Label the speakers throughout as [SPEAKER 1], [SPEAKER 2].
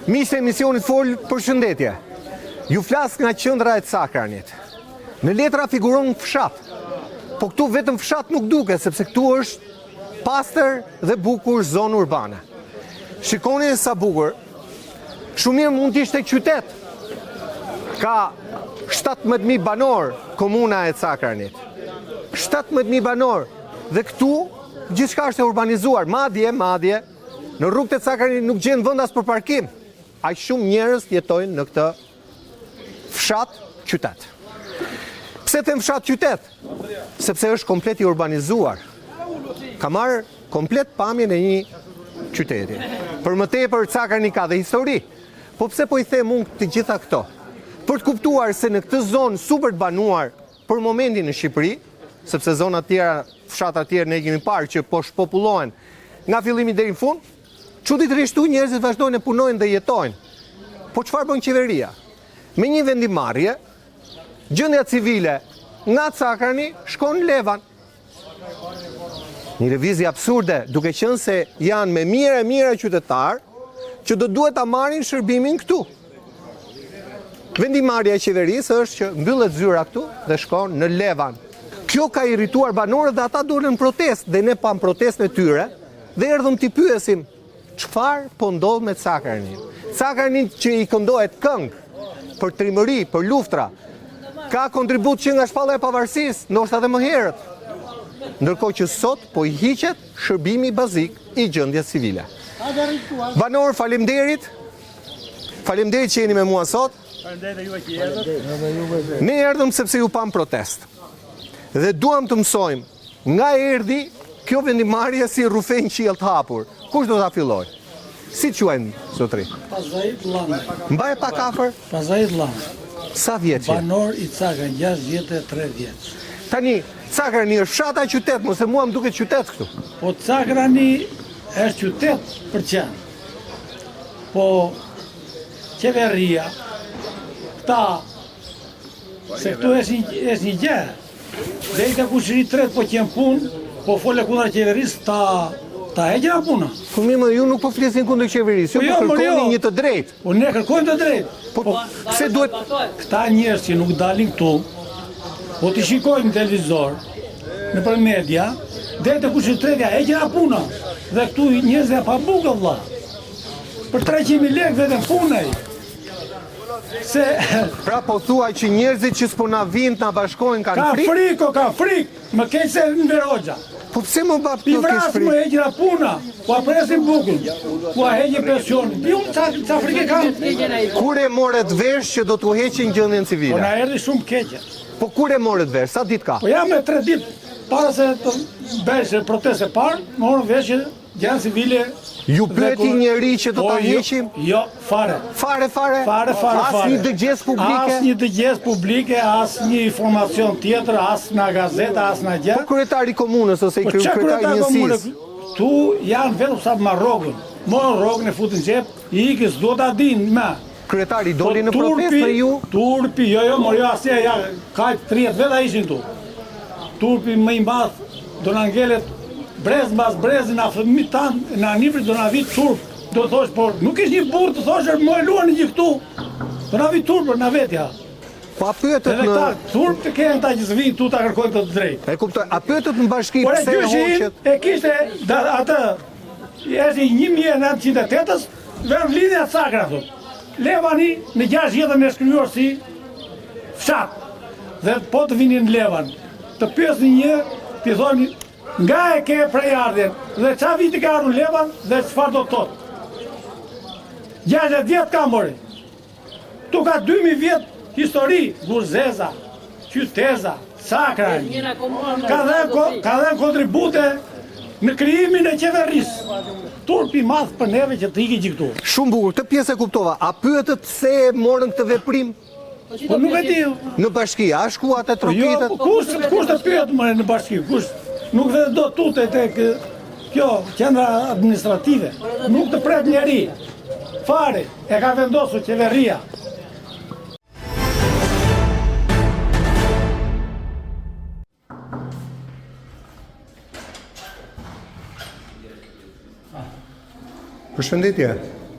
[SPEAKER 1] Miqtë e emisionit fol për shëndetje. Ju flas nga qendra e Cakranit. Në letra figuron fshat. Po këtu vetëm fshat nuk duket, sepse këtu është pastër dhe bukur zonë urbane. Shikoni sa bukur. Shumë mirë mund të ishte qytet. Ka 17.000 banor komuna e Cakranit. 17.000 banor. Dhe këtu gjithçka është e urbanizuar. Madje në rrugët e Cakranit nuk gjen vend as për parkim. Aq shumë njerëz jetojnë në këtë fshat qytet. Pse them fshat qytet? Sepse është komplet i urbanizuar. Ka marrë komplet pamjen e një qyteti. Për më tepër Cakrani ka dhe histori. Po pse po i them unë të gjitha këto? Për të kuptuar se në këtë zonë super të banuar për momentin në Shqipëri, sepse zona tjera, fshatra tjera ne kemi parë që po shpopullohen nga fillimi deri në fund, çuditërisht njerëzit vazhdojnë të punojnë dhe jetojnë. Po çfarë bën qeveria? Me një vendimarrje, gjendja civile nga Cakrani shkon në Levan. Një lëvizje absurde, duke qenë se janë me mira qytetarë që do duhet ta marrin shërbimin këtu. Vendimarrja e qeverisë është që mbyllet zyra këtu dhe shkon në Levan. Kjo ka irrituar banorët dhe ata dolën në protestë dhe ne pam protestën e tyre dhe erdhëm t'i pyesim çfarë po ndodh me Cakranin. Cakranin që i këndohet këngë për trimëri, për luftra, ka kontribut që nga shpalla e pavarësisë, ndoshta edhe më herët. Ndërkohë që sot po i hiqet shërbimi bazik i gjendjes civile. Banor, faleminderit që jeni me mua sot. Ne erdhëm sepse ju pam protest. Dhe duam të mësojmë nga erdhi kjo vendimarrje si rrufenj qiell të hapur. Kush do ta filloj? Si quajnë, zotri?
[SPEAKER 2] Pazait Llana.
[SPEAKER 1] Mbaj pak afër.
[SPEAKER 2] Pazait Llana.
[SPEAKER 1] Sa vjeç je?
[SPEAKER 2] Banor i Cakranit, 63 vjeç.
[SPEAKER 1] Tani, Cakrani është fshata qytet, mos e mua më duket qytet këtu.
[SPEAKER 2] Po Cakrani është qytet për qenë. Po qeveria, këta, se këtu është një gjë, dhe i ka kushëri tret po qenë punë, po fole kundra qeverisë ta heqën puna.
[SPEAKER 1] Po mirë, ju nuk po flisin kundër qeverisë, ju po kërkoni një të drejtë.
[SPEAKER 2] Po ne kërkojmë të drejtë.
[SPEAKER 1] Po pse duhet
[SPEAKER 2] këta njerëz që nuk dalin këtu, po të shikojnë në televizor, nëpër media, deri te kushëritretja heqën puna. Dhe këtu njerëzve pa bukë vëlla. Për 300.000 lekë vetëm punaj. Se
[SPEAKER 1] pra po thuaj që njerëzit që s'po na vinë na bashkojnë kanë frikë?
[SPEAKER 2] Ka frikë, më keq se në Verogja.
[SPEAKER 1] Po pse më bap
[SPEAKER 2] këtu kesh frikë? Më heqën puna, po presin bukën, po heqën pensionin. Ju ça frikë kanë?
[SPEAKER 1] Kur e morët vesh që do t'u heqin gjendjen civile?
[SPEAKER 2] Po na erdhi shumë keq.
[SPEAKER 1] Po kur e morët vesh? Sa ditë ka?
[SPEAKER 2] Po jam me 3 ditë para se të bësh protestë parë, morën vesh që gjendja civile.
[SPEAKER 1] Ju pyeti njeri që do ta heqim?
[SPEAKER 2] Jo, fare.
[SPEAKER 1] Fare. Asnjë dëgjes publike?
[SPEAKER 2] Asnjë dëgjes publike, asnjë informacion tjetër, as nga gazeta, as nga gjë.
[SPEAKER 1] Po kryetari i komunës ose i kryetari i njësisë?
[SPEAKER 2] Tu janë vetëm sa me rrogën. Morën rrogën e futin xhep, i ikës do ta dinë më.
[SPEAKER 1] Kryetari doli në protestë me ju?
[SPEAKER 2] Turpi, jo, mori asnjë, ja, ka 30 veta ishin tu. Turpi më i madh do na ngelet brez mbas brezi na fëmijë tanë, na nifrit do na vit turp, do thosh, por nuk ish një burr të thosh më e luani gjë këtu. Do na vit turp na vetja.
[SPEAKER 1] Po a pyetet në
[SPEAKER 2] turp të kenë ta që vinë këtu ta kërkojnë të drejtë.
[SPEAKER 1] E kuptoj. A pyetet në bashki pse hoqet?
[SPEAKER 2] E kishte atë është 1908-s, vën lidhja Cakra thotë. Levani në 6 jetën e shkruar si fshat. Dhe po të vinin në Levan, të pyesin një, ti thoni nga e ke prej ardhjen, dhe qa viti ka ardhur Levan, dhe çfarë do të thotë. 60 vjet ka mori. Tu ka 2000 vjet histori, Burzeza, Qyteza, Cakrani. Ka dhe kontribute në krijimin e qeverisë. Turpi madh për neve që të iki gjithë këtu.
[SPEAKER 1] Shumë bukur, këtë pjesë e kuptova. A pyetet pse morën këtë veprim?
[SPEAKER 2] Po nuk e di.
[SPEAKER 1] Në bashki, a shkuat e trokitet?
[SPEAKER 2] Jo, kush të pyet më në bashki, kush? Nuk dhe do tute tek kjo qendra administrative, nuk të pret njeri, fare, e ka vendosur qeveria.
[SPEAKER 1] Përshëndetje,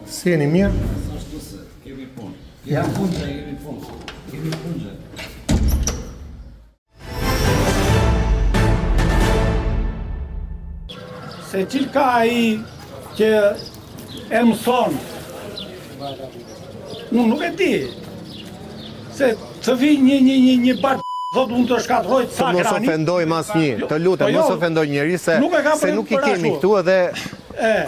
[SPEAKER 1] si jeni mirë?
[SPEAKER 2] Jam punxhe, jemi punxhe. Jemi punxhe. Se qil ka ai që e mëson, unë nuk e di, se të vi një bar thot unë të shkatroj të
[SPEAKER 1] Mos
[SPEAKER 2] sakrani.
[SPEAKER 1] ofendoj mas një, të lutem, mos ofendoj njeri se nuk i kemi këtu edhe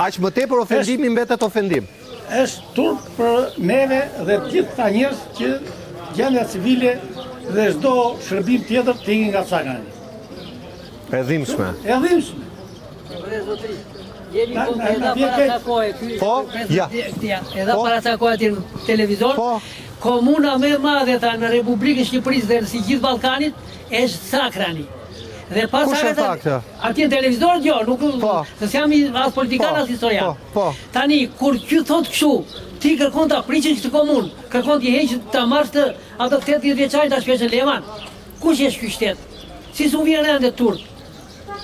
[SPEAKER 1] aq më tepër ofendimi mbetet ofendim.
[SPEAKER 2] Është turp për neve dhe gjithë ta njerëz që gjendja civile dhe çdo shërbim tjetër të ikin nga sakrani.
[SPEAKER 1] E dhimbshme.
[SPEAKER 2] E dhimbshme.
[SPEAKER 3] Jemi edhe para sa kohë ky.
[SPEAKER 1] Po, ja.
[SPEAKER 3] Edhe para sa kohë aty në televizor.
[SPEAKER 1] Po.
[SPEAKER 3] Komuna më e madhe në Republikën e Shqipërisë dhe si gjithë Ballkanit është Sakrani. Dhe pas
[SPEAKER 1] Kush e tha këtë?
[SPEAKER 3] aty në televizor jo, nuk
[SPEAKER 1] Po.
[SPEAKER 3] se jam as politikan
[SPEAKER 1] Po,
[SPEAKER 3] as historian.
[SPEAKER 1] po.
[SPEAKER 3] Tani kur ky thot kështu, ti kërkon ta priqesh këtë komunë, kërkon ti heq ta marrësh të ato 80 vjeçarin ta shpesh në Levan. Kush është ky shtet? Si su vjen ende turp?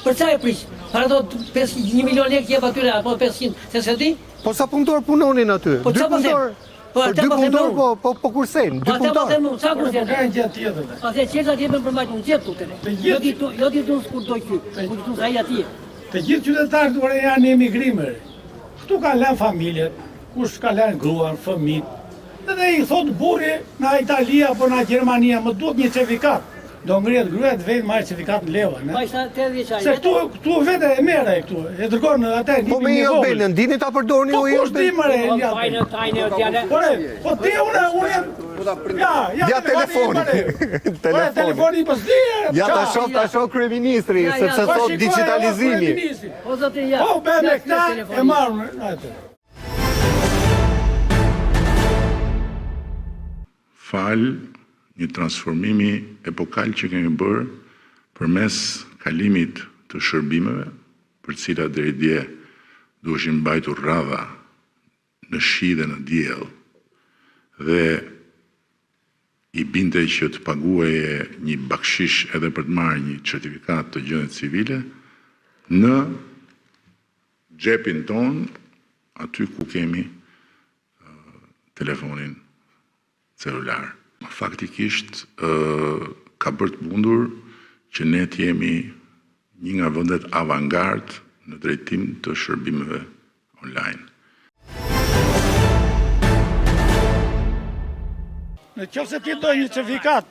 [SPEAKER 3] Për çfarë e prish? Para do 1 milion lekë jep atyre apo 500, se di?
[SPEAKER 1] Po sa punëtor punonin aty?
[SPEAKER 3] Po
[SPEAKER 1] Dy
[SPEAKER 3] çfarë po them?
[SPEAKER 1] punëtor.
[SPEAKER 3] Po
[SPEAKER 1] Po
[SPEAKER 3] ata
[SPEAKER 1] dy
[SPEAKER 3] po them
[SPEAKER 1] punëtor
[SPEAKER 3] unë.
[SPEAKER 1] po kursejnë, dy
[SPEAKER 3] Ata po
[SPEAKER 1] punëtor.
[SPEAKER 3] them unë, sa
[SPEAKER 2] Po
[SPEAKER 3] kurse.
[SPEAKER 2] ka gjë tjetër.
[SPEAKER 3] Pastaj çelësat jepën për mbajtje unë gjet tutën.
[SPEAKER 2] gjithë-
[SPEAKER 3] Jo ditu kur do ky, kur ditu ai atje.
[SPEAKER 2] Të gjithë qytetarët ore janë emigrimer. Këtu ka lënë familjet, kush ka lënë gruan, fëmijët. Edhe i thot burri na Italia apo na Gjermania më duhet një certifikat. Do ngrihet gruaja të vetë marrë certifikat në leva,
[SPEAKER 3] Pa
[SPEAKER 2] ne?
[SPEAKER 3] ishte 80 vjeçari.
[SPEAKER 2] Se këtu vetë e merr ai këtu. E dërgon atë
[SPEAKER 1] Po me
[SPEAKER 2] një vogël.
[SPEAKER 1] Elbenën, dini ta përdorni
[SPEAKER 2] Po
[SPEAKER 1] u
[SPEAKER 2] kush di
[SPEAKER 1] Elben?
[SPEAKER 2] mëre?
[SPEAKER 3] Tajnë djale.
[SPEAKER 2] Po ti unë ja
[SPEAKER 1] telefoni.
[SPEAKER 2] Telefoni. Telefoni po s'di.
[SPEAKER 1] Ja ta shoh kryeministri
[SPEAKER 3] Ja,
[SPEAKER 1] sepse
[SPEAKER 3] ja.
[SPEAKER 1] thot digitalizimi.
[SPEAKER 3] O zotin ja.
[SPEAKER 2] Po be me këta e marrën atë.
[SPEAKER 4] Fal një transformimi epokal që kemi bërë përmes kalimit të shërbimeve, për cilat deri dje duheshin mbajtur radha në shi dhe në diell, dhe i binte që të paguaje një bakshish edhe për të marrë një certifikat të gjendjes civile në xhepin ton, aty ku kemi telefonin celular. Faktikisht ka bërë të mundur që ne të jemi një nga vendet avangard në drejtim të shërbimeve online.
[SPEAKER 2] Në qoftë se ti do një certifikat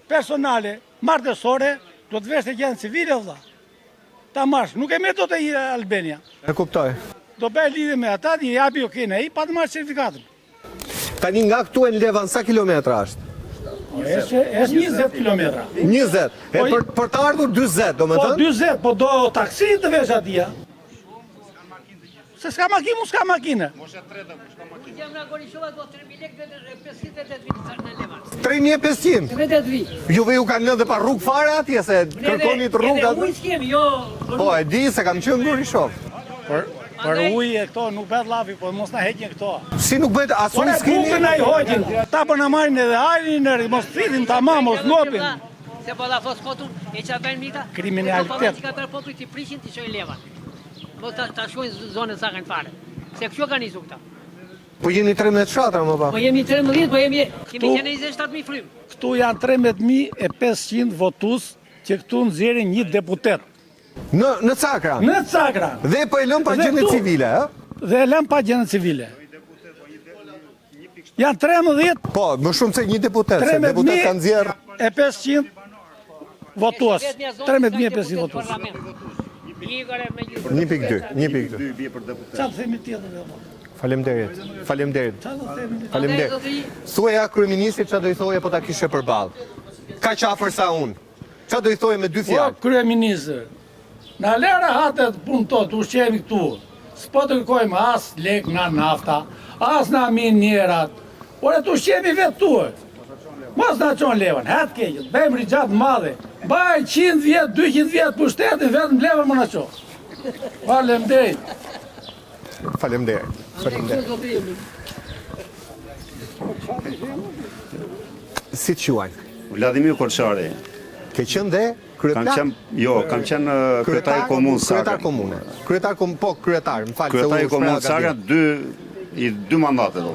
[SPEAKER 2] personale, martësore, do të vesh të gjendje civile vëlla. Ta marrësh, nuk e merr dot e Albania.
[SPEAKER 1] E kuptoj.
[SPEAKER 2] Do bëj lidhje me ata, i japi okej ai pa të marrë certifikatën.
[SPEAKER 1] Tani nga këtu e në Levan sa kilometra është?
[SPEAKER 2] Është 20 kilometra.
[SPEAKER 1] 20. E për të ardhur 40, do me
[SPEAKER 2] Po
[SPEAKER 1] thënë?
[SPEAKER 2] 40, po do taksi të vesh atje. Se s'ka makinë, mu s'ka makinë.
[SPEAKER 3] Jam na Gorishova do 3000 lekë dhe 580 vjet në Levan.
[SPEAKER 1] 3500.
[SPEAKER 3] Vetë vi.
[SPEAKER 1] Juve ju kanë lënë dhe pa rrugë fare atje se kërkoni të rrugë
[SPEAKER 3] Edhe
[SPEAKER 1] atë.
[SPEAKER 3] ujë skemi, jo.
[SPEAKER 1] Po e di se kam qenë në Gorishov.
[SPEAKER 2] Për ujë e këto nuk bëhet llafi, po mos na heqin këto.
[SPEAKER 1] Si nuk bëhet as
[SPEAKER 2] Ore
[SPEAKER 1] unë
[SPEAKER 2] bukën
[SPEAKER 1] s'keni.
[SPEAKER 2] ai hoqin. Ta po na marrin edhe ajrin, mos fitin tamam, mos ngopin.
[SPEAKER 3] Se po la fos fotun, e qa bën mika?
[SPEAKER 2] Kriminalitet.
[SPEAKER 3] Ka për popullit të prishin të shojnë Levan. Po ta shojnë zonën sa kanë fare. Se kjo ka nisu këta.
[SPEAKER 1] Po jeni 13 shatra më pa.
[SPEAKER 3] Po jemi 13, po kemi qenë 27000 frym.
[SPEAKER 2] Këtu janë 13500 votues që këtu nxjerrin një deputet.
[SPEAKER 1] Në Cakra.
[SPEAKER 2] Në Cakra.
[SPEAKER 1] Dhe po e lëm pa
[SPEAKER 2] Dhe
[SPEAKER 1] gjendje
[SPEAKER 2] këtu-
[SPEAKER 1] civile, ë?
[SPEAKER 2] Dhe e lëm pa gjendje civile. Janë 13
[SPEAKER 1] Po, më shumë se një deputet, se deputet kanë nxjerr
[SPEAKER 2] 13.500 votues. 13.500 votues.
[SPEAKER 1] 1.2, 1.2.
[SPEAKER 2] Qa të themi tjetër dhe po?
[SPEAKER 1] Faleminderit. Faleminderit.
[SPEAKER 2] Qa të themi?
[SPEAKER 1] Faleminderit. Thuaja kryeministrit çfarë do i thoje po ta kishe përballë. Kaq afër sa unë. Çfarë do i thoje me dy
[SPEAKER 2] Po,
[SPEAKER 1] fjalë?
[SPEAKER 2] kryeministër, na lera hatet punë tot, ushqemi këtu. S'po të kërkojmë as lek nga nafta, as nga minierat. Ore të ushqemi vetë tuë. Mos na qonë levën, hatë keqët, bëjmë rigjatë madhe. Baj 100 vjetë, 200 vjetë për shtetin, vetëm levën më na qonë. Faleminderit.
[SPEAKER 1] Faleminderit. Faleminderit. Si të quajnë?
[SPEAKER 5] Vladimir Korçari.
[SPEAKER 1] Ke qenë dhe
[SPEAKER 5] Kam qenë kryetar i komunës
[SPEAKER 1] Kryetar
[SPEAKER 5] Sakra.
[SPEAKER 1] komune. Kryetar, më falë.
[SPEAKER 5] Kryetar i komunës Sakra 2 mandate do.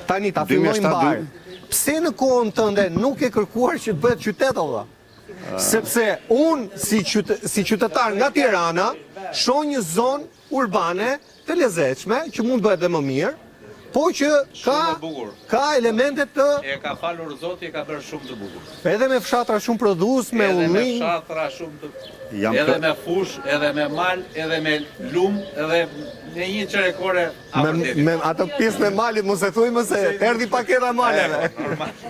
[SPEAKER 1] Tani ta fillojmë
[SPEAKER 5] 2007
[SPEAKER 1] mbar. Pse në kohën tënde nuk e kërkuar që të bëhet qytet valla? Sepse unë si qytetar nga Tirana shoh një zonë urbane të lezetshme që mund bëhet dhe më mirë, po që ka elemente të
[SPEAKER 6] E ka falur Zoti, e ka bërë shumë të bukur.
[SPEAKER 1] edhe me fshatra shumë prodhues, me
[SPEAKER 6] Edhe me
[SPEAKER 1] ullim.
[SPEAKER 6] fshatra shumë të
[SPEAKER 5] Jam
[SPEAKER 6] edhe
[SPEAKER 5] kë-
[SPEAKER 6] me fush, edhe me mal, edhe me lum, edhe me një qerekore
[SPEAKER 1] Me atë pjesë me malit mos e thuj më se erdhi paketa maleve.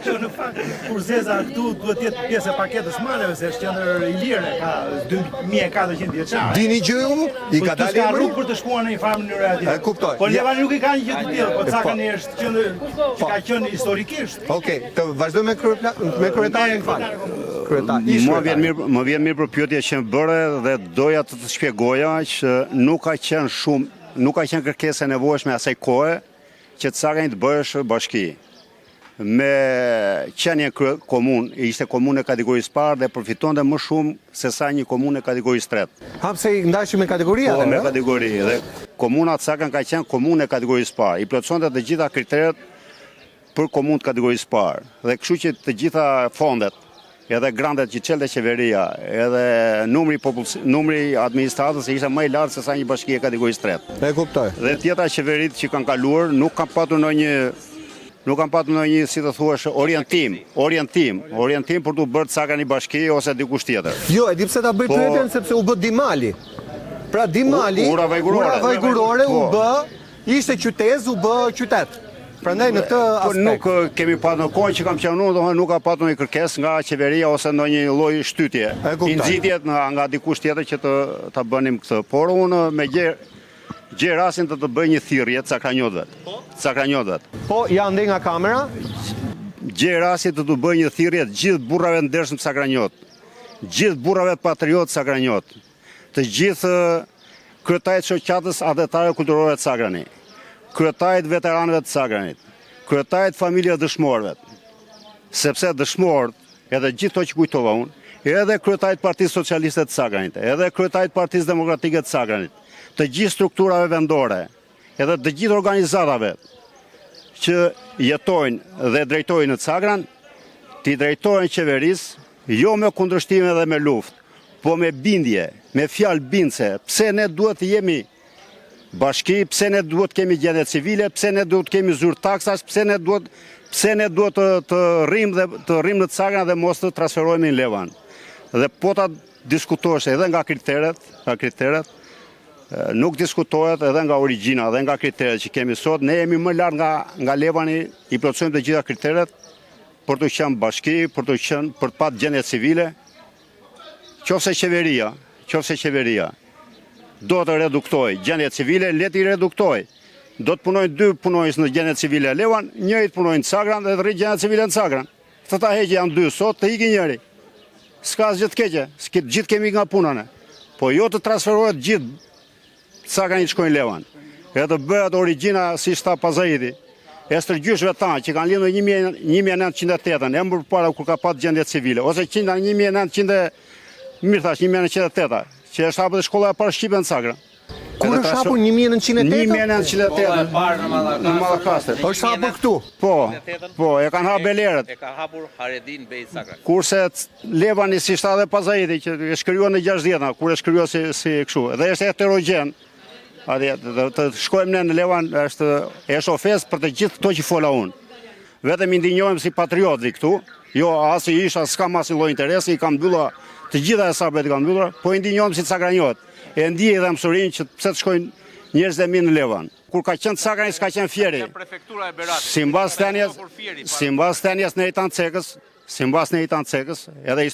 [SPEAKER 7] Që në fakt kur Zeza këtu duhet të jetë pjesë e paketës maleve se është qendër i lirë, ka 2400 vjeçar.
[SPEAKER 1] Dini gjë ju? I ka dalë
[SPEAKER 7] ka
[SPEAKER 1] emri?
[SPEAKER 7] rrugë për të shkuar në një farë mënyrë atje.
[SPEAKER 1] E kuptoj.
[SPEAKER 7] Po
[SPEAKER 1] Ja.
[SPEAKER 7] Levani nuk i ka një gjë të tillë, po Cakani është qendër që ka qenë historikisht.
[SPEAKER 1] Okej, të vazhdoj me kryetarin fal. Kryetar.
[SPEAKER 5] Më vjen mirë për pyetja që më bëre dhe doja të të shpjegoja që nuk ka qenë kërkesë e nevojshme asaj kohe që Cakani të bëhesh bashki. Me qenje komunë, ishte komunë e kategorisë parë dhe përfitonte më shumë se sa një komunë e kategorisë tretë.
[SPEAKER 1] Hapse i ndashim me kategoria
[SPEAKER 5] Po, me
[SPEAKER 1] dhe
[SPEAKER 5] kategori. Dhe komuna Cakani ka qenë komunë e kategorisë parë. I plotësonte të gjitha kriteret për komunë të kategorisë parë. Dhe kështu që të gjitha fondet, edhe grandet që çelte qeveria, edhe numri administratës ishte më i lartë se sa një bashki e kategorisë tretë.
[SPEAKER 1] E kuptoj.
[SPEAKER 5] Dhe tjetra qeveritë që kanë kaluar nuk kanë patur ndonjë si të thuash orientim për të bërë Cakani bashki ose dikush tjetër.
[SPEAKER 1] Jo, e di pse ta bëj
[SPEAKER 5] Po-
[SPEAKER 1] pyetjen sepse u bë Dimali. Pra Dimali,
[SPEAKER 5] Ura vajgurore.
[SPEAKER 1] u
[SPEAKER 5] Po.
[SPEAKER 1] bë, ishte qytet, u bë qytet. Prandaj në këtë
[SPEAKER 5] Po
[SPEAKER 1] aspekt.
[SPEAKER 5] nuk kemi patur në kohë që kam qenë unë, domethënë nuk ka patur një kërkesë nga qeveria ose ndonjë lloj shtytje.
[SPEAKER 1] E kuptoj.
[SPEAKER 5] I nxitjet nga dikush tjetër që ta bënim këtë. Por unë me gjej rastin të bëj një thirrje Cakranjotëve.
[SPEAKER 1] Po, ja ndej nga kamera.
[SPEAKER 5] Gjej rastin të bëj një thirrje të gjithë burrave të ndershëm Cakranjot, gjithë burrave patriotë Cakranjot, të gjithë kryetarët shoqatës adhetare kulturore të Cakrani, kryetarët veteranëve të Cakranit, kryetarët familjes dëshmorëve, sepse dëshmorët, edhe gjithë to që kujtova unë, edhe kryetarët Partisë Socialiste të Cakranit, edhe kryetarët Partisë Demokratike të Cakranit, të gjithë strukturave vendore, edhe të gjithë organizatave që jetojnë dhe drejtojnë në Cakran, t'i drejtojnë qeverisë, jo me kundërshtime dhe me luftë, po me bindje, me fjalë bindse, pse ne duhet të jemi bashki, pse ne duhet të kemi gjendje civile, pse ne duhet të kemi zyrë taksas, pse ne duhet të rrim në Cakran dhe mos të transferohemi në Levan. Dhe po ta diskutosh edhe nga kriteret, nuk diskutohet edhe nga origjina dhe nga kriteret që kemi sot, ne jemi më lart nga Levani, i plotësojmë të gjitha kriteret për të qenë bashki, për të patë gjendje civile. Qofse qeveria do të reduktoj gjendje civile, le t'i reduktoj. Do të punojnë 2 punojës në gjendje civile e Levan, njëri të punojnë në Cakran dhe të rritë gjendje civile në Cakran. Këta heqe janë 2 sot, të iki njëri. S'ka asgjë të keqe, gjithë kemi nga punane. Po jo të transferohet gjithë Cakrani të shkojnë Levan. E të bëhet origjina si shta Pazaidi. E stërgjyshve tanë që kanë lindur 1908, e më përpara kur ka patë gjendje civile, ose 1908, që është hapur shkolla e parë shqipe në Cakran.
[SPEAKER 1] Kur është hapur 1908?
[SPEAKER 5] 1908 në Mallakastër.
[SPEAKER 1] Është hapur këtu.
[SPEAKER 5] Po, e kanë hapur belerët.
[SPEAKER 6] E ka hapur Haredin Bej Cakran.
[SPEAKER 5] Kurse Levani si shtatë Pazaidi që e shkruan në 60-ta, kur e shkruan si kështu. Dhe është heterogjen. Të shkojmë ne në Levan është ofesë për të gjithë këto që fola unë. Vetëm i ndinjohem si patrioti këtu, jo as i isha s'kam as lloj interesi, i kam mbyllur të gjitha hesabet i kam mbyllur, po i ndinjohem si Cakranjot. E ndjej edhe mësurinë që pse të shkojnë njerëz e mirë në Levan. Kur ka qenë Cakrani s'ka qenë Fieri.
[SPEAKER 6] Prefektura e Beratit.
[SPEAKER 5] Simbas tenjes në Itan Cekës, edhe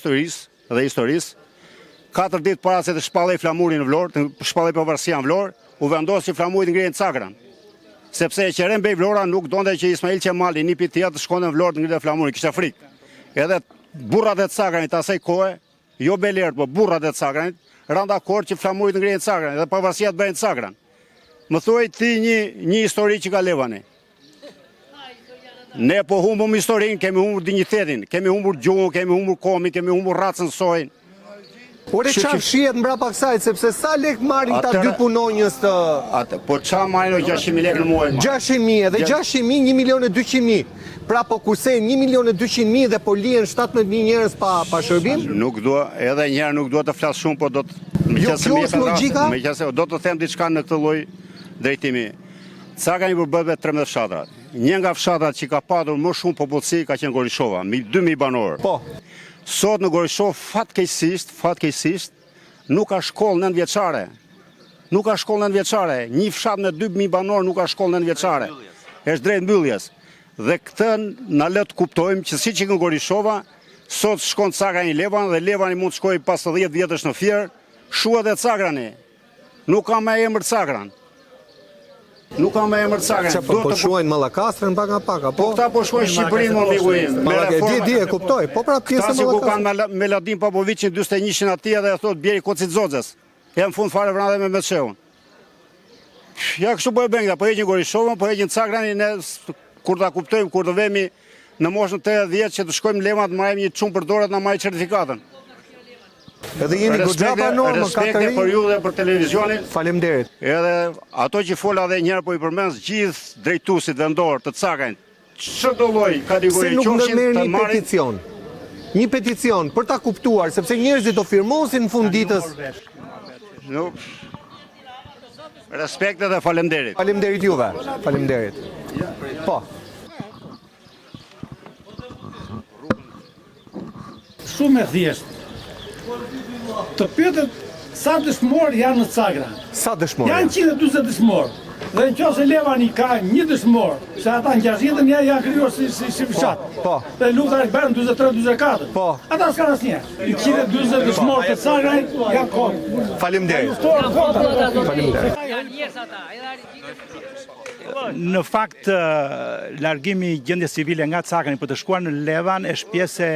[SPEAKER 5] historisë, 4 ditë para se të shpallej flamuri në Vlorë, të shpallej pavarësia në Vlorë, u vendos që flamuri të ngrihen në Cakran. Sepse e qeren Bej Vlora nuk donte që Ismail Qemali, nipi të tjetër, të shkonte në Vlorë të ngrihen flamuri, kishte frikë. Edhe burrat e Cakranit asaj kohe, jo belerët, po burrat e Cakranit, ranë dakord që flamuri të ngrihen në Cakran, edhe pavarësia të bëhen në Cakran. Më thuaj ti një histori që ka Levani. Ne po humbëm historinë, kemi humbur dinjitetin, kemi humbur gjuhën, kemi humbur komin, kemi humbur racën sojnë.
[SPEAKER 1] Ore
[SPEAKER 5] Kështu
[SPEAKER 1] çfarë
[SPEAKER 5] që-
[SPEAKER 1] shihet mbrapa kësaj, sepse sa lek marrin këta
[SPEAKER 5] Atëra-
[SPEAKER 1] dy punonjës të
[SPEAKER 5] Po qa marrin o 600.000 lekë në muaj?
[SPEAKER 1] 600.000 dhe 600.000, 1.200.000. Pra po kurse 1.200.000 dhe po lihen 17.000 njerëz pa shërbim?
[SPEAKER 5] Nuk dua, edhe njëherë nuk dua të flas shumë, po do të
[SPEAKER 1] Jo, kjo është logjika?
[SPEAKER 5] meqense do të them diçka në këtë lloj drejtimi. Cakani përbëhet me 13 fshatra. Një nga fshatrat që ka patur më shumë popullsi ka qenë Gorishova, me 2.000 banor.
[SPEAKER 1] Po.
[SPEAKER 5] Sot në Gorishov fatkeqësisht nuk ka shkollë nëntëvjeçare. Nuk ka shkollë nëntëvjeçare. Një fshat me 2.000 banor nuk ka shkollë nëntëvjeçare. Është drejt mbylljes. Dhe këtë na lë të kuptojmë që siç në Gorishova, sot shkon Cakrani Levan dhe Levani mund të shkojë pas 10 vjetësh në Fier, shuhet edhe Cakrani. Nuk ka më emër Cakran. Nuk ka më emër Cakran.
[SPEAKER 1] Që po shuajnë Mallakastrën pak nga pak,
[SPEAKER 5] Po këta po shkojnë Shqipërinë, më miku im.
[SPEAKER 1] Di, e kuptoj. Po pra pjesë
[SPEAKER 5] Këta
[SPEAKER 1] e
[SPEAKER 5] si ku
[SPEAKER 1] Mallakastrës.
[SPEAKER 5] kanë Meladin Popovicin 41-shin atje dhe e thot Bjeri Kocixoxhes. E në fund fare vranë dhe me Meçeun. Ja kështu po e bën këta, po heqin Gorishovën, po heqin Cakrani, ne kur ta kuptojmë, kur të vemi në moshën 80 vjeç që të shkojmë Lema të marrim një çum për dorë na marrë certifikatën.
[SPEAKER 1] Edhe jeni goxha banor më
[SPEAKER 5] Respekte
[SPEAKER 1] Katarin.
[SPEAKER 5] për ju dhe për televizionin.
[SPEAKER 1] Faleminderit.
[SPEAKER 5] Edhe ato që fola dhe njëherë po i përmend gjithë drejtuesit vendor të Cakranit. Çdo lloj
[SPEAKER 1] Se
[SPEAKER 5] kategori
[SPEAKER 1] nuk
[SPEAKER 5] qofshin
[SPEAKER 1] ndërmerr
[SPEAKER 5] të
[SPEAKER 1] një
[SPEAKER 5] marrin.
[SPEAKER 1] peticion. Një peticion për ta kuptuar, sepse njerëzit do firmosin në fund ditës.
[SPEAKER 5] Nuk. Respekte dhe faleminderit.
[SPEAKER 1] Faleminderit juve. Faleminderit. Po.
[SPEAKER 2] Shumë e thjeshtë. Të pyetet sa dëshmor janë në Cakra.
[SPEAKER 1] Sa dëshmorë?
[SPEAKER 2] Janë 140 dëshmor. Dhe në qoftë se Levani ka një dëshmor, se ata në 60 janë krijuar si fshat.
[SPEAKER 1] Po.
[SPEAKER 2] Dhe lufta është bërë në 43-44.
[SPEAKER 1] Po.
[SPEAKER 2] Ata s'kan asnjë. 140 dëshmor të Cakranit janë kohë.
[SPEAKER 1] Faleminderit.
[SPEAKER 3] Faleminderit. Janë njerëz ata,
[SPEAKER 7] Në fakt, largimi i gjendjes civile nga Cakrani për të shkuar në Levan është pjesë,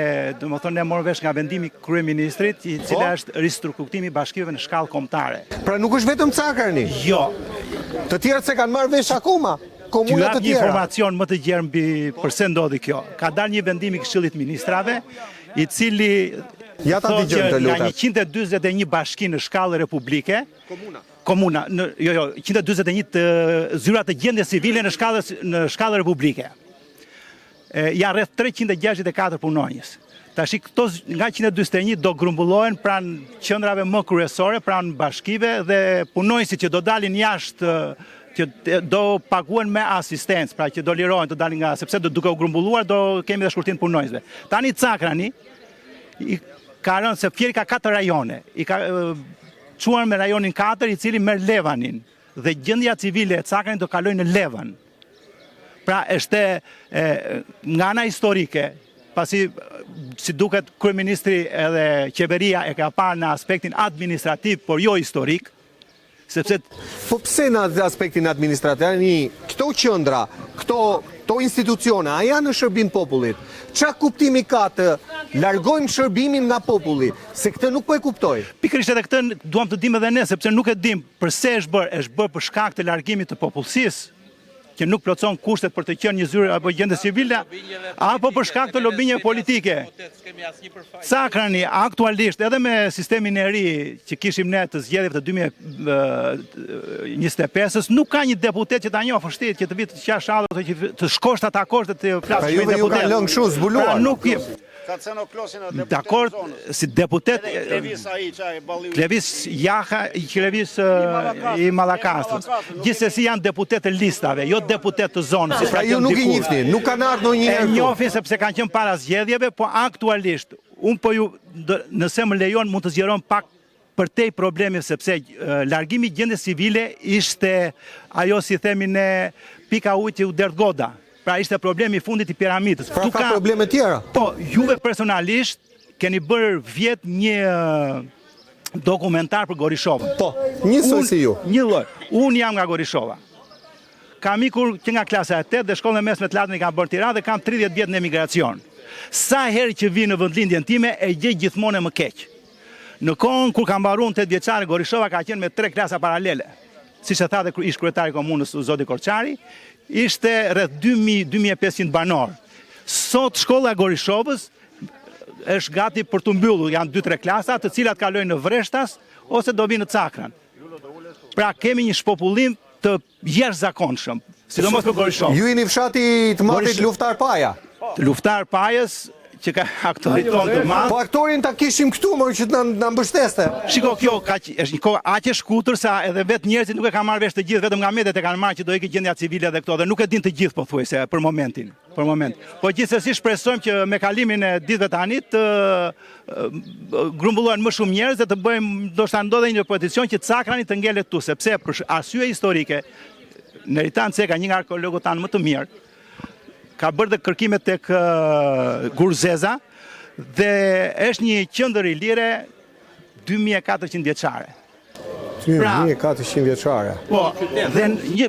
[SPEAKER 7] domethënë ne morëm vesh nga vendimi i kryeministrit, i cila është ristruktimi i bashkive në shkallë kombëtare.
[SPEAKER 1] Pra nuk është vetëm Cakrani.
[SPEAKER 7] Jo,
[SPEAKER 1] Të tjerët se kanë marrë vesh akoma.
[SPEAKER 7] t'ju
[SPEAKER 1] Komunat
[SPEAKER 7] jap
[SPEAKER 1] të
[SPEAKER 7] një
[SPEAKER 1] tjera.
[SPEAKER 7] informacion më të gjerë mbi pse ndodhi kjo. Ka dalë një vendim i Këshillit Ministrave, i cili
[SPEAKER 1] Ja ta
[SPEAKER 7] thotë
[SPEAKER 1] dëgjojmë,
[SPEAKER 7] që
[SPEAKER 1] të
[SPEAKER 7] nga
[SPEAKER 1] lutem.
[SPEAKER 7] 141 bashki në shkallë republike, komuna, jo, 141 të zyra të gjendjes civile në shkallë republike. Janë rreth 364 punonjës. Tashi këto nga 141 do grumbullohen pranë qendrave më kryesore, pranë bashkive dhe punonjësit që do dalin jashtë që do paguhen me asistencë, pra që do lirohen të dalin nga, sepse duke u grumbulluar do kemi dhe shkurtim punonjësve. Tani Cakrani i ka rënë se Fieri ka 4 rajone, i ka quar me rajonin 4 i cili merr Levanin dhe gjendja civile e Cakranit do kalojë në Levan. Pra është nga ana historike, pasi si duket kryeministri edhe qeveria e ka parë në aspektin administrativ, por jo historik, sepse
[SPEAKER 1] Po pse në aspektin administrativ, këto qendra, këto institucione, a janë në shërbim popullit? Qa kuptimi ka të largojmë shërbimin nga populli? Se këtë nuk po e kuptoj.
[SPEAKER 7] pikërisht edhe këtë duam të dim edhe ne, sepse nuk e dim pse është bërë për shkak të largimit të popullsisë, që nuk plotson kushtet për të qenë një zyrë apo gjendje civile, apo për shkak të lobinjeve politike. Cakrani aktualisht edhe me sistemin e ri që kishim ne të zgjedhjeve të 2025-s nuk ka një deputet që ta njohë vështirë që të vitë të qash shallë ose të shkosh të atakosh dhe të flasësh me
[SPEAKER 1] juve ju
[SPEAKER 7] deputet.
[SPEAKER 1] ka lënë kështu zbuluar.
[SPEAKER 7] Pra nuk
[SPEAKER 5] Ka ceno klosin e deputetit.
[SPEAKER 7] dakord si deputet
[SPEAKER 5] Levis ai çaj balliu.
[SPEAKER 7] Klevis Jaha, Klevis i Mallakastrës. Gjithsesi janë deputet të listave, jo deputet të zonës. Si
[SPEAKER 1] Pra ju nuk i njihni, nuk kanë ardhur
[SPEAKER 7] E
[SPEAKER 1] ndonjëherë këtu.
[SPEAKER 7] njohin sepse kanë qenë para zgjedhjeve, po aktualisht unë po ju nëse më lejon mund të zgjeron pak për tej problemi sepse largimi i gjendjes civile ishte ajo si themi ne pika ujit që u derdh goda. Pra ishte problemi i fundit i piramidës.
[SPEAKER 1] Pra ka probleme tjera.
[SPEAKER 7] Po, juve personalisht keni bërë vjet një dokumentar për Gorishovën.
[SPEAKER 1] Po, njësoj si ju.
[SPEAKER 7] Një lloj. Unë jam nga Gorishova. Kam ikur që nga klasa e 8 dhe shkollën e mesme të lartë i kam bërë Tiranë dhe kam 30 vjet në emigracion. Sa herë që vi në vendlindjen time e gjej gjithmonë më keq. Në kohën kur kam mbaruar 8 vjeçare, Gorishova ka qenë me 3 klasa paralele. Siç e tha dhe ish kryetari i komunës Zoti Korçari, ishte rreth 2000-2500 banor. Sot shkolla e Gorishovës është gati për të mbyllur, janë 2-3 klasa, të cilat kalojnë në Vreshtas ose do vinë në Cakran. Pra kemi një shpopullim të jashtëzakonshëm, sidomos për Gorishov.
[SPEAKER 1] Ju jeni fshati të madhit Luftar Paja.
[SPEAKER 7] Luftar Pajës që ka aktoriton të madh.
[SPEAKER 1] Po aktorin ta kishim këtu, më që na mbështeste.
[SPEAKER 7] Shiko, kjo është një kohë aq e shkurtër sa edhe vetë njerëzit nuk e kanë marrë vesh të gjithë, vetëm nga mediat e kanë marrë që do ikë gjendja civile dhe këto, dhe nuk e din të gjithë pothuajse për momentin. Po gjithsesi shpresojmë që me kalimin e ditëve tani të grumbullohen më shumë njerëz dhe të bëjmë ndoshta ndodhe një pozicion që Cakrani të ngelet tu, sepse për arsye historike Neritan Ceka, një nga arkeologët tanë më të mirë, ka bërë dhe kërkime tek Gurzeza dhe është një qendër i lire 2400 vjeçare.
[SPEAKER 1] 2400 vjeçare.
[SPEAKER 7] Po, dhe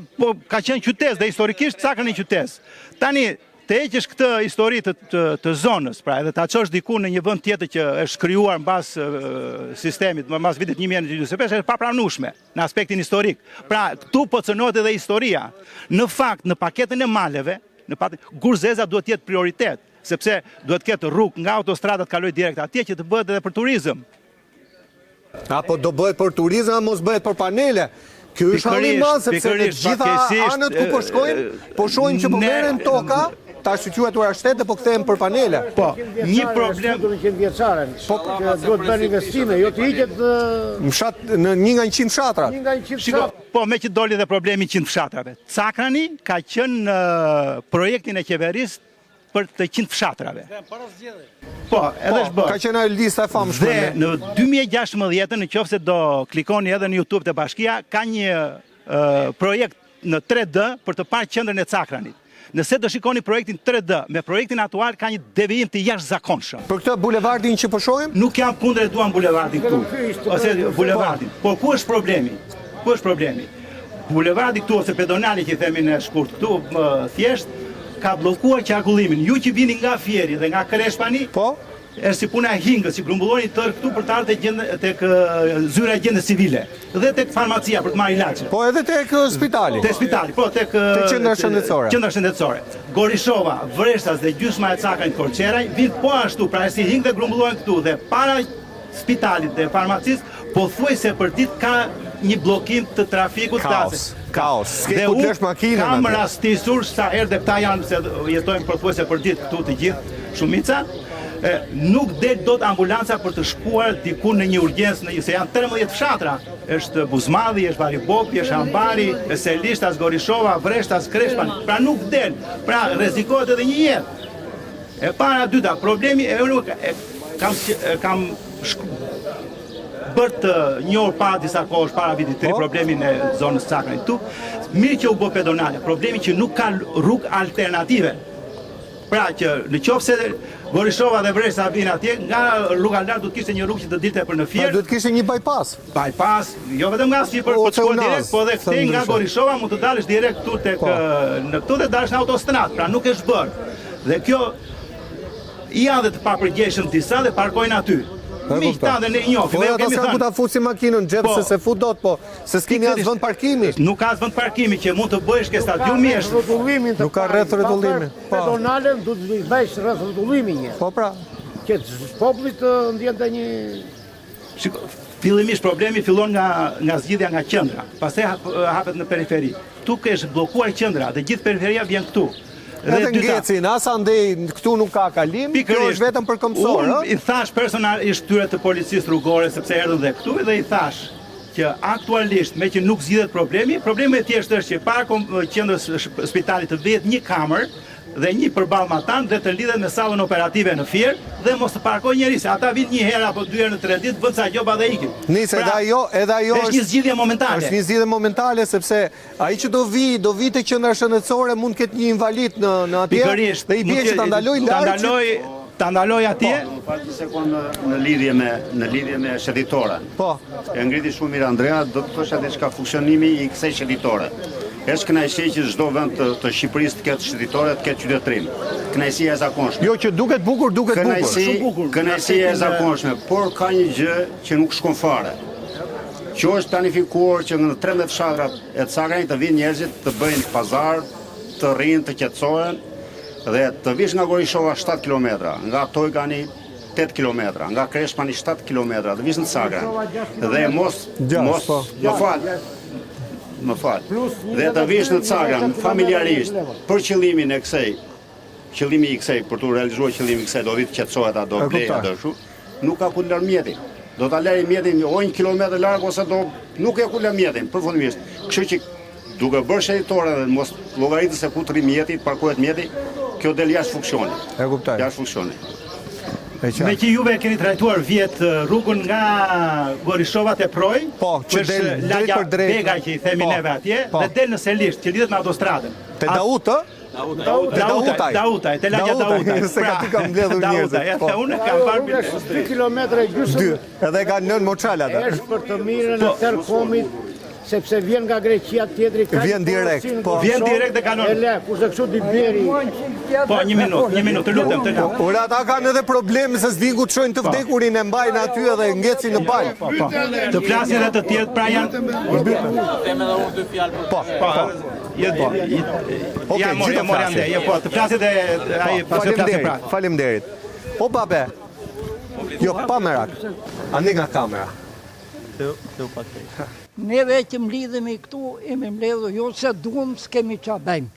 [SPEAKER 7] ka qenë qytet dhe historikisht Cakrani qytet. Tani të heqësh këtë histori të zonës, pra edhe ta çosh diku në një vend tjetër që është krijuar mbas sistemit, mbas vitit 1945, është papranueshme në aspektin historik. Pra këtu po cënohet edhe historia. Në fakt, në paketën e maleve, Gurzeza duhet të jetë prioritet, sepse duhet të ketë rrugë nga autostrada të kalojë direkt atje që të bëhet edhe për turizëm.
[SPEAKER 1] Apo do bëhet për turizëm, mos bëhet për panele. Ky është halli i madh sepse në gjitha anët ku po shkojnë, po shohim që po merren toka, tash quhetura shtete, po kthehen për panele.
[SPEAKER 7] Po, një problem
[SPEAKER 8] 400 vjeçare. Po duhet bën investime, jo të hiqet
[SPEAKER 1] fshat në 1 nga 100 fshatra.
[SPEAKER 8] 1 nga 100
[SPEAKER 7] Shiko,
[SPEAKER 8] fshatra.
[SPEAKER 7] po me që doli dhe problemi 100 fshatrave. Cakrani ka qenë në projektin e qeverisë për të 100 fshatrave. Po, edhe është bërë.
[SPEAKER 1] Ka qenë ajo lista e famshme.
[SPEAKER 7] Dhe në 2016, në qoftë se do klikoni edhe në YouTube të Bashkia, ka një projekt në 3D për të parë qendrën e Cakranit. Nëse do shikoni projektin 3D, me projektin aktual ka një devijim të jashtëzakonshëm.
[SPEAKER 1] Për këtë bulevardin që po shohim?
[SPEAKER 7] Nuk jam kundër, duam bulevardin këtu. Ose bulevardin. Po ku është problemi? Ku është problemi? Bulevardi këtu ose pedonali që themi në shkurt këtu, thjesht ka bllokuar qarkullimin. Ju që vini nga Fieri dhe nga Kreshpani,
[SPEAKER 1] po,
[SPEAKER 7] është si puna e hingës, si grumbulloni tërë këtu për të ardhur tek zyra e gjendjes civile dhe tek farmacia për të marrë ilaçe.
[SPEAKER 1] Po edhe tek spitali.
[SPEAKER 7] Tek spitali, po tek
[SPEAKER 1] qendra shëndetësore.
[SPEAKER 7] Qendra shëndetësore. Gorishova, Vreshtas dhe gjysma e Cakranit Korçeraj vin po ashtu, pra si hingë dhe grumbullohen këtu dhe para spitalit dhe farmacisë pothuajse për ditë ka një bllokim të trafikut
[SPEAKER 1] Kaos. S'ke ku të lësh makinën.
[SPEAKER 7] Kam rastisur sa herë dhe këta janë se jetojnë pothuajse për ditë këtu të gjithë shumica. Nuk del dot ambulanca për të shkuar diku në një urgjencë, se janë 13 fshatra. Është Buzmadhi, është Varibopi, është Ambari, është Selishtas, Gorishova, Vreshtas, Kreshpani. Pra nuk del. Pra rrezikohet edhe një jetë. E para dyta, problemi kam bërë të një orë para disa kohësh para vitit 3 problemin e zonës Cakranit këtu. Mirë që u bë pedonale, problemi që nuk ka rrugë alternative. Pra që në qoftë se Gorishova dhe Vreshta vinë atje, nga rruga lart do të kishte një rrugë që të dilte për në Fier.
[SPEAKER 1] Do të kishte një bypass.
[SPEAKER 7] Bypass, jo vetëm nga sipër, po të shkon direkt, po edhe këtej nga Gorishova mund të dalësh direkt këtu tek në këtu dhe dalësh në autostradë, pra nuk është bërë. Dhe kjo i janë dhe të papërgjeshëm disa dhe parkojnë aty. Miqta dhe ne i njohim.
[SPEAKER 1] Po ata s'kan ku ta fusin makinën në xhep se fut dot, po se s'keni as vend parkimi.
[SPEAKER 7] Nuk ka as vend parkimi që mund të bëhesh ke stadiumi është.
[SPEAKER 1] Nuk ka rreth rrotullimin.
[SPEAKER 8] Pedonalen duhet të bësh rreth rrotullimit një.
[SPEAKER 1] Po pra.
[SPEAKER 8] Që popullit të ndjente një.
[SPEAKER 7] Fillimisht problemi fillon nga zgjidhja nga qendra, pastaj hapet në periferi. Ktu është bllokuar qendra dhe gjithë periferia vjen këtu.
[SPEAKER 1] Edhe ngecin, as andej këtu nuk ka kalim, kjo është vetëm për këmbësor, ëh?
[SPEAKER 7] Unë i thash personalisht tyre të policisë rrugore sepse erdhën dhe këtu dhe i thash që aktualisht me që nuk zgjidhet problemi e thjeshtë është që para qendrës spitalit të vihet një kamër dhe një përballë matan dhe të lidhet me sallën operative në Fier dhe mos të parkojë njerëz, se ata vinë një herë apo 2 herë në 3 ditë, bën sa gjoba dhe ikin.
[SPEAKER 1] Nisë edhe ajo
[SPEAKER 7] është një zgjidhje momentale.
[SPEAKER 1] Është një zgjidhje momentale sepse ai që do vi te qendra shëndetësore mund të ketë një invalid në atje dhe i bie që ta ndaloj larg.
[SPEAKER 7] Ta ndaloj atje.
[SPEAKER 5] Pak një sekondë në lidhje me shëndetëtoren.
[SPEAKER 1] Po.
[SPEAKER 5] E ngriti shumë mirë Andrea, do të thosha diçka funksionimi i kësaj shëndetëtore. Është kënaqësi që çdo vend të Shqipërisë të ketë shëndetëtore, të ketë qytetërim. Kënaqësia e zakonshme.
[SPEAKER 1] Jo që duket bukur,
[SPEAKER 5] shumë bukur. Kënaqësia e zakonshme, por ka një gjë që nuk shkon fare. Që është planifikuar që në 13 fshatrat e Cakranit të vinë njerëzit të bëjnë pazar, të rrinë, të qetësohen dhe të vish nga Gorishova 7 kilometra, nga Tojkani, 8 kilometra, nga Kreshmani 7 kilometra, të vishë në Sakran. Dhe më fal. Dhe të vishë në Sakran, familjarisht, për qëllimin e kësej, qëllimi i kësej, për të realizuar qëllimi i kësej, do vitë qetësohet, do bleja, do shu, nuk ka ku lërë mjetin. Do të lërë mjetin o 1 kilometr larg ose nuk e ku lërë mjetin, përfundimisht. Kështu që duke bërë shëritore dhe mos llogaritës se ku të rrim mjeti, parkohet mjeti, kjo del jashtë funksioni.
[SPEAKER 1] E kuptoj.
[SPEAKER 5] Jashtë funksioni.
[SPEAKER 7] Me që juve keni trajtuar vjetë rrugën nga Gorishova te Proj,
[SPEAKER 1] që del
[SPEAKER 7] lagja
[SPEAKER 1] për drejt.
[SPEAKER 7] Bega që i themi neve atje, dhe del në Selisht, që lidhet me autostradën.
[SPEAKER 1] Te Dautë?
[SPEAKER 7] Dautaj, te lagja Dautaj.
[SPEAKER 1] Se ka ti kam mbledhur njerëzit.
[SPEAKER 7] Dautaj, unë kam parë
[SPEAKER 8] 2 kilometra gjysmë.
[SPEAKER 1] Edhe ka nën Moçala ata.
[SPEAKER 8] Është për të mirën e Terkomit, sepse vjen nga Greqia tjetri.
[SPEAKER 1] Vjen direkt, po.
[SPEAKER 7] Vjen direkt dhe kanon.
[SPEAKER 8] Kurse kështu di beri.
[SPEAKER 7] Po, një minutë, të lutem.
[SPEAKER 1] Ora ata kanë edhe probleme se s'din ku të çojnë të vdekurin e mbajnë aty edhe ngecin në balë.
[SPEAKER 7] Po. Të flasin edhe të tjerë, pra janë.
[SPEAKER 1] Po.
[SPEAKER 7] Ja mori ande, po, të flasit e ai pas të flasin pra.
[SPEAKER 1] Faleminderit. O babe. Jo, pa merak. Andi nga kamera.
[SPEAKER 9] Neve që mlidhemi këtu, emi mbledhur jo se duam s'kemi qa bëjmë.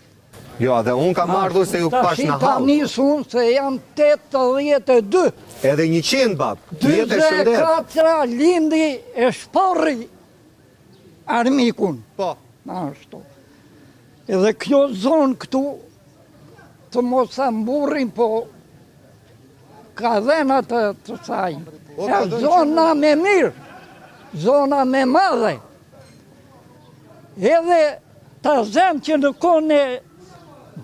[SPEAKER 1] Jo, dhe unë kam ardhur se ju pash në hall.
[SPEAKER 9] Ta nis unë se jam 82.
[SPEAKER 1] Edhe 100 bab. Jetë e shëndet.
[SPEAKER 9] 24 lindi e shporri armikun.
[SPEAKER 1] Po.
[SPEAKER 9] Ashtu. Edhe kjo zonë këtu të mos sa mburrin, po ka dhena të saj. E zona me mirë, zona me madhe. Edhe të zemë që në kone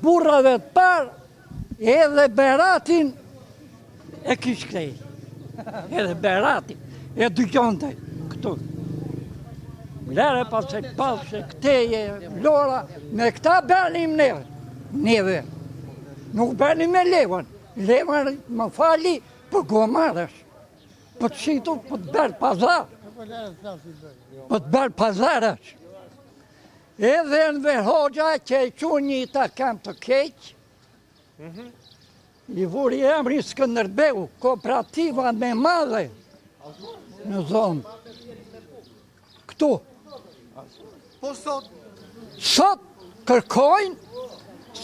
[SPEAKER 9] burrave të parë, edhe Beratin e kishkej. Edhe Beratin e dëgjonte këtu. Lere pas e pashe këteje, Lora, me këta benim neve. Nuk benim me Levan. Levan më fali për gomarësh. Për të shitur, për të berë pazar. Për të berë pazarësh. Edhe në Verhoxha që e që një ta kam të keq, i vuri emri Skënderbeu, kooperativa me madhe në zonë. Këtu.
[SPEAKER 1] Po sot?
[SPEAKER 9] Sot kërkojnë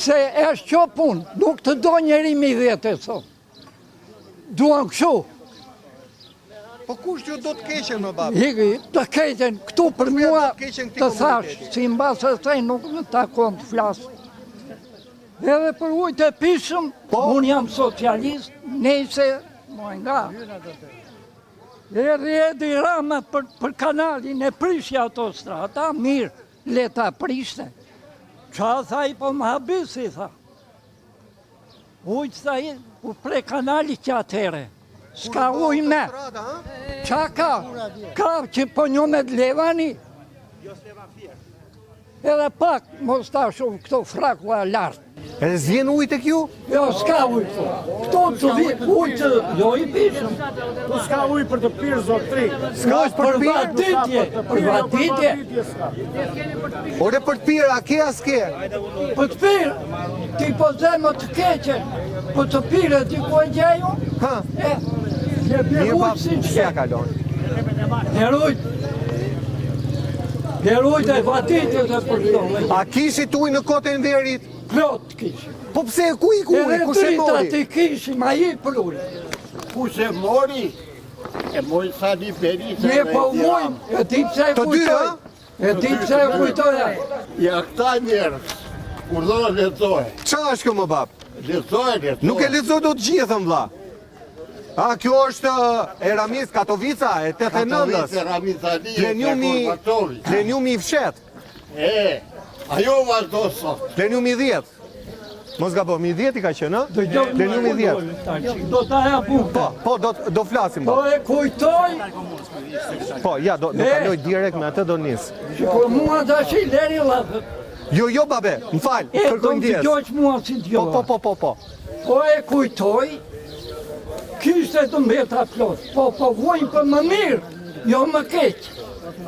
[SPEAKER 9] se është që punë, nuk të do njeri mi vete sot. Duan kështu.
[SPEAKER 1] Po kush që do të keqen më babë?
[SPEAKER 9] Të keqen, këtu për mua të thash, si në basë e thej nuk në takon të flasë. Edhe për ujtë e pishëm, unë jam socialist, nejse, më nga. Edhe Edi Rama për kanalin e prishja autostrada, mirë, leta prishte. Qa thaj po më habisi, tha. Ujtë thaj, u pre kanali që atere. Ska uj me. Qa ka? Ka që po një me Levani. Edhe pak, mos ta shumë këto frakua lartë.
[SPEAKER 1] Edhe zjen ujtë e kjo?
[SPEAKER 9] Jo, s'ka uj këto. Këto të vitë uj të, jo i pishëm.
[SPEAKER 8] Tu s'ka uj për të pirë zotri.
[SPEAKER 1] S'ka për pirë?
[SPEAKER 9] Për vaditje.
[SPEAKER 1] Ore për të pirë, a ke as ke?
[SPEAKER 9] Për të pirë, ti po zemë të keqen. Për të pirë, ti po e gjeju?
[SPEAKER 1] Ha? Mirë babë, se a kalon?
[SPEAKER 9] Lerujt e vaditje të përdojnë.
[SPEAKER 1] A kishit ujë në kotën verit?
[SPEAKER 9] Plot kishim.
[SPEAKER 1] Po pse ku i ujë, ku se
[SPEAKER 9] Edhe
[SPEAKER 1] mori?
[SPEAKER 9] të kishim, a i për ujë.
[SPEAKER 8] Ku se mori? E mori sa një peri.
[SPEAKER 9] Ne po mojmë, e ti pse e
[SPEAKER 1] Të dy,
[SPEAKER 9] kujtoj.
[SPEAKER 1] ha?
[SPEAKER 9] E ti pse e kujtoj.
[SPEAKER 8] Ja këta njerës, kur do letoj.
[SPEAKER 1] Qa është kjo më babë?
[SPEAKER 8] Letoj.
[SPEAKER 1] Nuk e lexoj do të gjithën, vlla. A, kjo është Eramis Katovica, e 89-ës. Pleniumi i fshet.
[SPEAKER 8] Ajo vazhdo sot.
[SPEAKER 1] Pleniumi 10. Mos gabom, i 10 i ka qenë, ha? Pleniumi 10.
[SPEAKER 9] Do të aja punë.
[SPEAKER 1] Po, do flasim,
[SPEAKER 9] Po
[SPEAKER 1] ba.
[SPEAKER 9] e kujtoj,
[SPEAKER 1] Po, ja, do kaloj direkt me atë do nis.
[SPEAKER 9] që po mua të shi leri lafët.
[SPEAKER 1] Jo, babe, më falë,
[SPEAKER 9] E do
[SPEAKER 1] kërkoj
[SPEAKER 9] më të
[SPEAKER 1] ndjes.
[SPEAKER 9] gjojq mua si të gjojq.
[SPEAKER 1] Po.
[SPEAKER 9] Po e kujtoj, kishte të mbeta plot. Po vojnë për më mirë, jo më keq.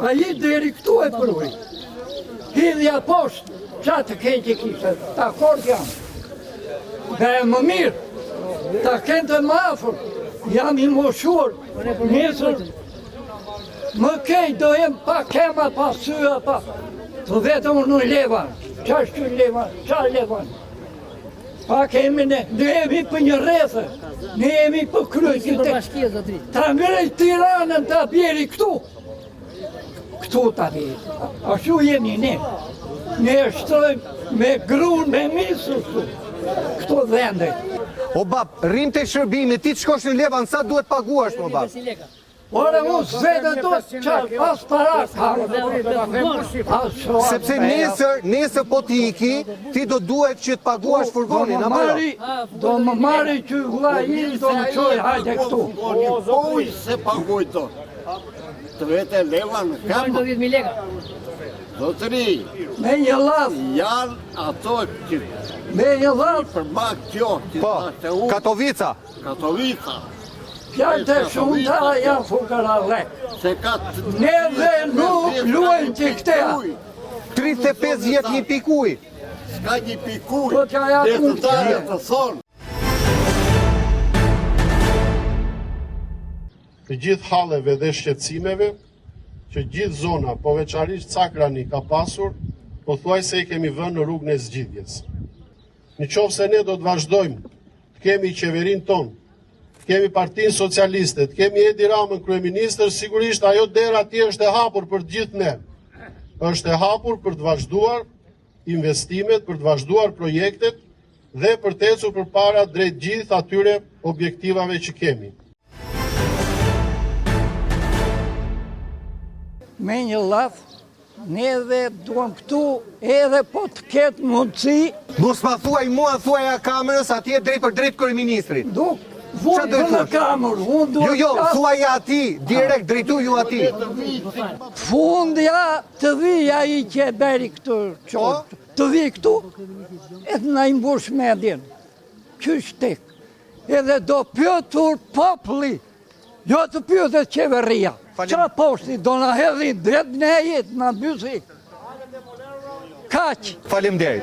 [SPEAKER 9] A i deri këtu e përvoj. Hidhja poshtë, qa të keq e kishte, ta kord janë. Dhe më mirë, ta kente më afër, jam i moshur, nesër, më kej do jem pa kema, pa syja, pa, të vetëm në Levan, qa është që Levan, qa Levan? Pa kemi ne jemi për një rrethë, ne jemi për kryqë, ta ngrej Tiranën ta bjeri këtu ta bjeri, ashtu jemi ne shtrojmë me grunë, me misë këto vende.
[SPEAKER 1] O bab, rrim të shërbimi, ti të shkosh në Levan, sa duhet paguash, mo bab?
[SPEAKER 9] Ore mu s'vete do që pas para
[SPEAKER 1] Sepse nesër po ti iki, ti do duhet që të paguash furgonin,
[SPEAKER 9] do më marri që vlaji, do më qoj hajde këtu.
[SPEAKER 8] Poj se paguaj do. Të vete Levan, kam
[SPEAKER 3] 20.000 leka.
[SPEAKER 8] do të ri.
[SPEAKER 9] Me një lath,
[SPEAKER 8] Janë ato që
[SPEAKER 9] me një lath,
[SPEAKER 8] për ma kjo, që
[SPEAKER 1] Po,
[SPEAKER 8] thashtë u,
[SPEAKER 1] Katovica.
[SPEAKER 8] Katovica,
[SPEAKER 9] fjallë të shumëta janë fukara lek.
[SPEAKER 8] se ka të...
[SPEAKER 9] Ne dhe nuk luajnë që këtea.
[SPEAKER 1] 35 vjetë një pikuj.
[SPEAKER 8] Ska një pikuj,
[SPEAKER 9] Po t'ja ja
[SPEAKER 8] dhe të
[SPEAKER 9] kumë
[SPEAKER 8] dalë
[SPEAKER 9] që
[SPEAKER 8] të thonë.
[SPEAKER 10] Të gjithë halleve dhe shqetësimeve që gjithë zona, po veçarisht Cakrani ka pasur, po thuaj se i kemi vënë në rrugën e zgjidhjes. Në qoftë se ne do të vazhdojmë të kemi qeverinë tonë, të kemi Partinë Socialiste, të kemi Edi Ramën kryeministër, sigurisht ajo dera atje është e hapur për të gjithë ne. Është e hapur për të vazhduar investimet, për të vazhduar projektet dhe për të ecur përpara drejt gjithë atyre objektivave që kemi.
[SPEAKER 9] me një lath, ne dhe duam këtu edhe po të ketë mundësi,
[SPEAKER 1] Mos ma thuaj mua, thuaj a kamerës atje drejt për drejt kërëministrit.
[SPEAKER 9] vojnë për në kamerë, unë duam
[SPEAKER 1] Jo, thuaj ati, direkt drejtu ju ati.
[SPEAKER 9] fundja të vija i që e beri këtu qortë, të vi këtu, e të na imbush medin, qysh tek, edhe do pjotur populli, jo të pjotet qeveria. Qa poshti, do na hedhin dret në jetë, na bysi. Kaq,
[SPEAKER 1] Faleminderit.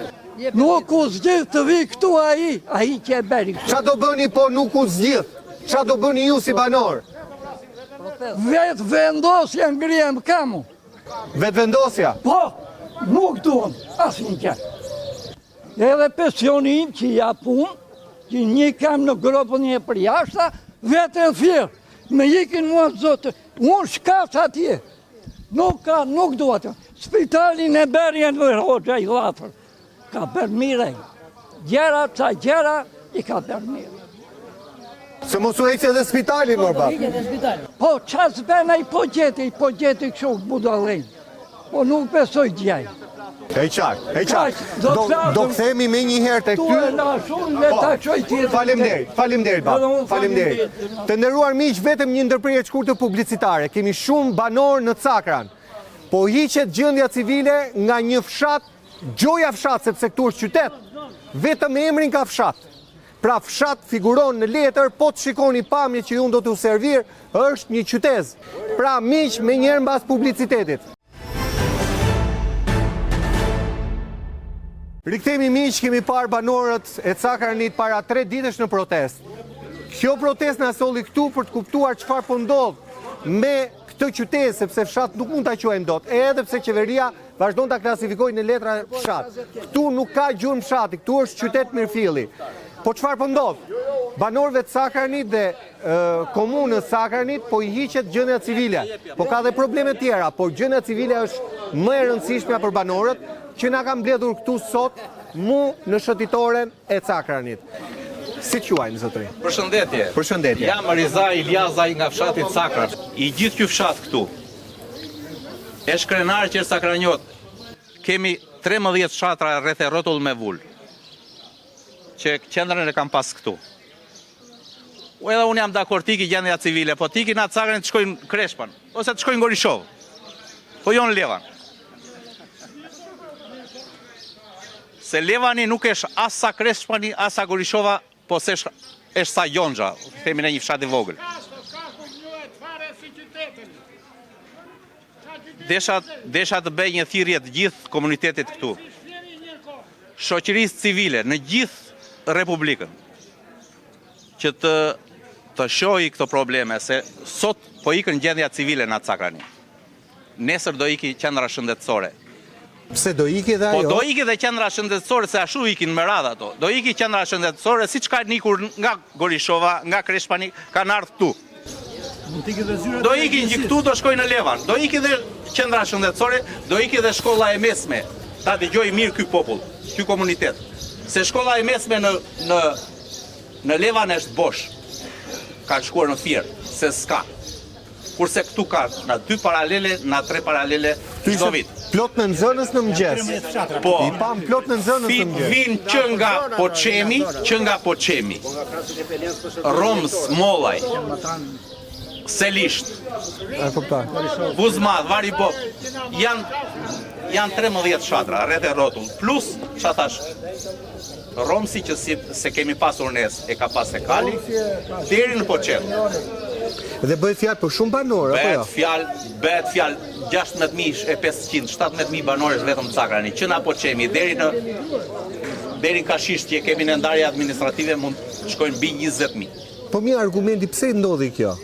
[SPEAKER 9] nuk u zgjidh të vi këtu ai që e beri këtu.
[SPEAKER 1] Qa do bëni po nuk u zgjidh? Qa do bëni ju si banor?
[SPEAKER 9] Vetë vendosja ngrijem kamu.
[SPEAKER 1] Vetë vendosja?
[SPEAKER 9] Po, nuk duhem, asnjë gjë. Edhe pensionim që ja punë, që një kam në gropën e për jashta, vetën thjerë. Me ikin mua zotë, unë shkas atje. Nuk duhet. Spitalin e berjen në Hoxha i Latër. Ka bërë mire. Gjera, ca gjera, i ka bërë mire.
[SPEAKER 1] Se mos u ecë edhe spitalin, morba.
[SPEAKER 9] Po, qas bena i po gjeti kështu budalin. Po nuk besoj gjej.
[SPEAKER 1] E qartë. Do kthehemi me një herë të
[SPEAKER 9] Tu e
[SPEAKER 1] këty.
[SPEAKER 9] la shumë dhe ta qoj tjetër.
[SPEAKER 1] Faleminderit, bab. Faleminderit. Të nderuar miq, vetëm një ndërprerje të shkurtër publicitare. Kemi shumë banor në Cakran. Po hiqet gjendja civile nga një fshat, gjoja fshat, sepse këtu është qytet. Vetëm emrin ka fshat. Pra fshat figuron në letër, po të shikoni pamje që ju do t'u servir, është një qytet. Pra miq, me njëherë mbas publicitetit. Rikthehemi miq, kemi parë banorët e Cakranit para 3 ditësh në protest. Kjo protest na solli këtu për të kuptuar çfarë po ndodh me këtë qytet, sepse fshat nuk mund ta quajmë dot, edhe pse qeveria vazhdon ta klasifikojë në letra fshat. Këtu nuk ka gjurmë fshati, këtu është qytet Mirëfilli. Po çfarë po ndodh? Banorëve të Cakranit dhe komunës Cakranit po i hiqet gjendja civile. Po ka dhe probleme tjera, por gjendja civile është më e rëndësishmja për banorët që na kanë mbledhur këtu sot mu në shëtitoren e Cakranit. Si quajnë, zotëri? Përshëndetje.
[SPEAKER 6] Jam Riza Iliazaj nga fshati Cakran. I gjithë ky fshat këtu është krenar që Cakranjot. Kemi 13 fshatra rreth e rrotull me vul, që qendrën e kam pas këtu. Edhe unë jam dakord tiki gjendja civile, po tiki na Cakranit të shkojnë Kreshpan, ose të shkojnë Gorishov, po jo në Levan. Se Levani nuk është as sa Kreshpani, as sa Gorishova, po se është sa Jonxha, themi në një fshat i vogël. Desha të bëj një thirrje të gjithë komunitetit këtu, shoqërisë civile në gjithë Republikën, që të të shohi këto probleme, se sot po ikën gjendja civile në Cakrani. Nesër do iki qendra shëndetësore.
[SPEAKER 1] Pse do iki dhe
[SPEAKER 6] Po
[SPEAKER 1] ajo?
[SPEAKER 6] do iki dhe qendra shëndetësore, se ashtu ikin me radhë ato. Do iki qendra shëndetësore, si që ka nikur nga Gorishova, nga Kreshpani, kanë ardhur këtu. Do ikin që këtu do shkojnë në Levan, do iki dhe qendra shëndetësore, do iki dhe shkolla e mesme. Ta dëgjoj mirë ky popull, ky komunitet. Se shkolla e mesme në Levan është bosh. Ka shkuar në Fier, se s'ka. Kurse këtu ka na 2 paralele, na 3 paralele çdo vit.
[SPEAKER 1] Plot në nxënës në mëngjes.
[SPEAKER 6] Po.
[SPEAKER 1] I pam plot në nxënës në mëngjes.
[SPEAKER 6] Vin që nga Poçemi, Roms, Mollaj, Selisht,
[SPEAKER 1] E kuptoj.
[SPEAKER 6] Buzmadh, Varibop, janë 13 fshatra rreth e rrotull, plus çfarë thash? Romsi që se kemi pasur nes e ka pas e Kali, deri në Poçem.
[SPEAKER 1] Dhe bëhet fjalë për shumë banor, apo jo?
[SPEAKER 6] Bëhet fjalë 16.500, 17.000 banorësh vetëm Cakrani, që na Poçemi deri në Kashisht që kemi në ndarje administrative mund shkojnë mbi 20.000.
[SPEAKER 1] Po mirë, argumenti pse ndodhi kjo?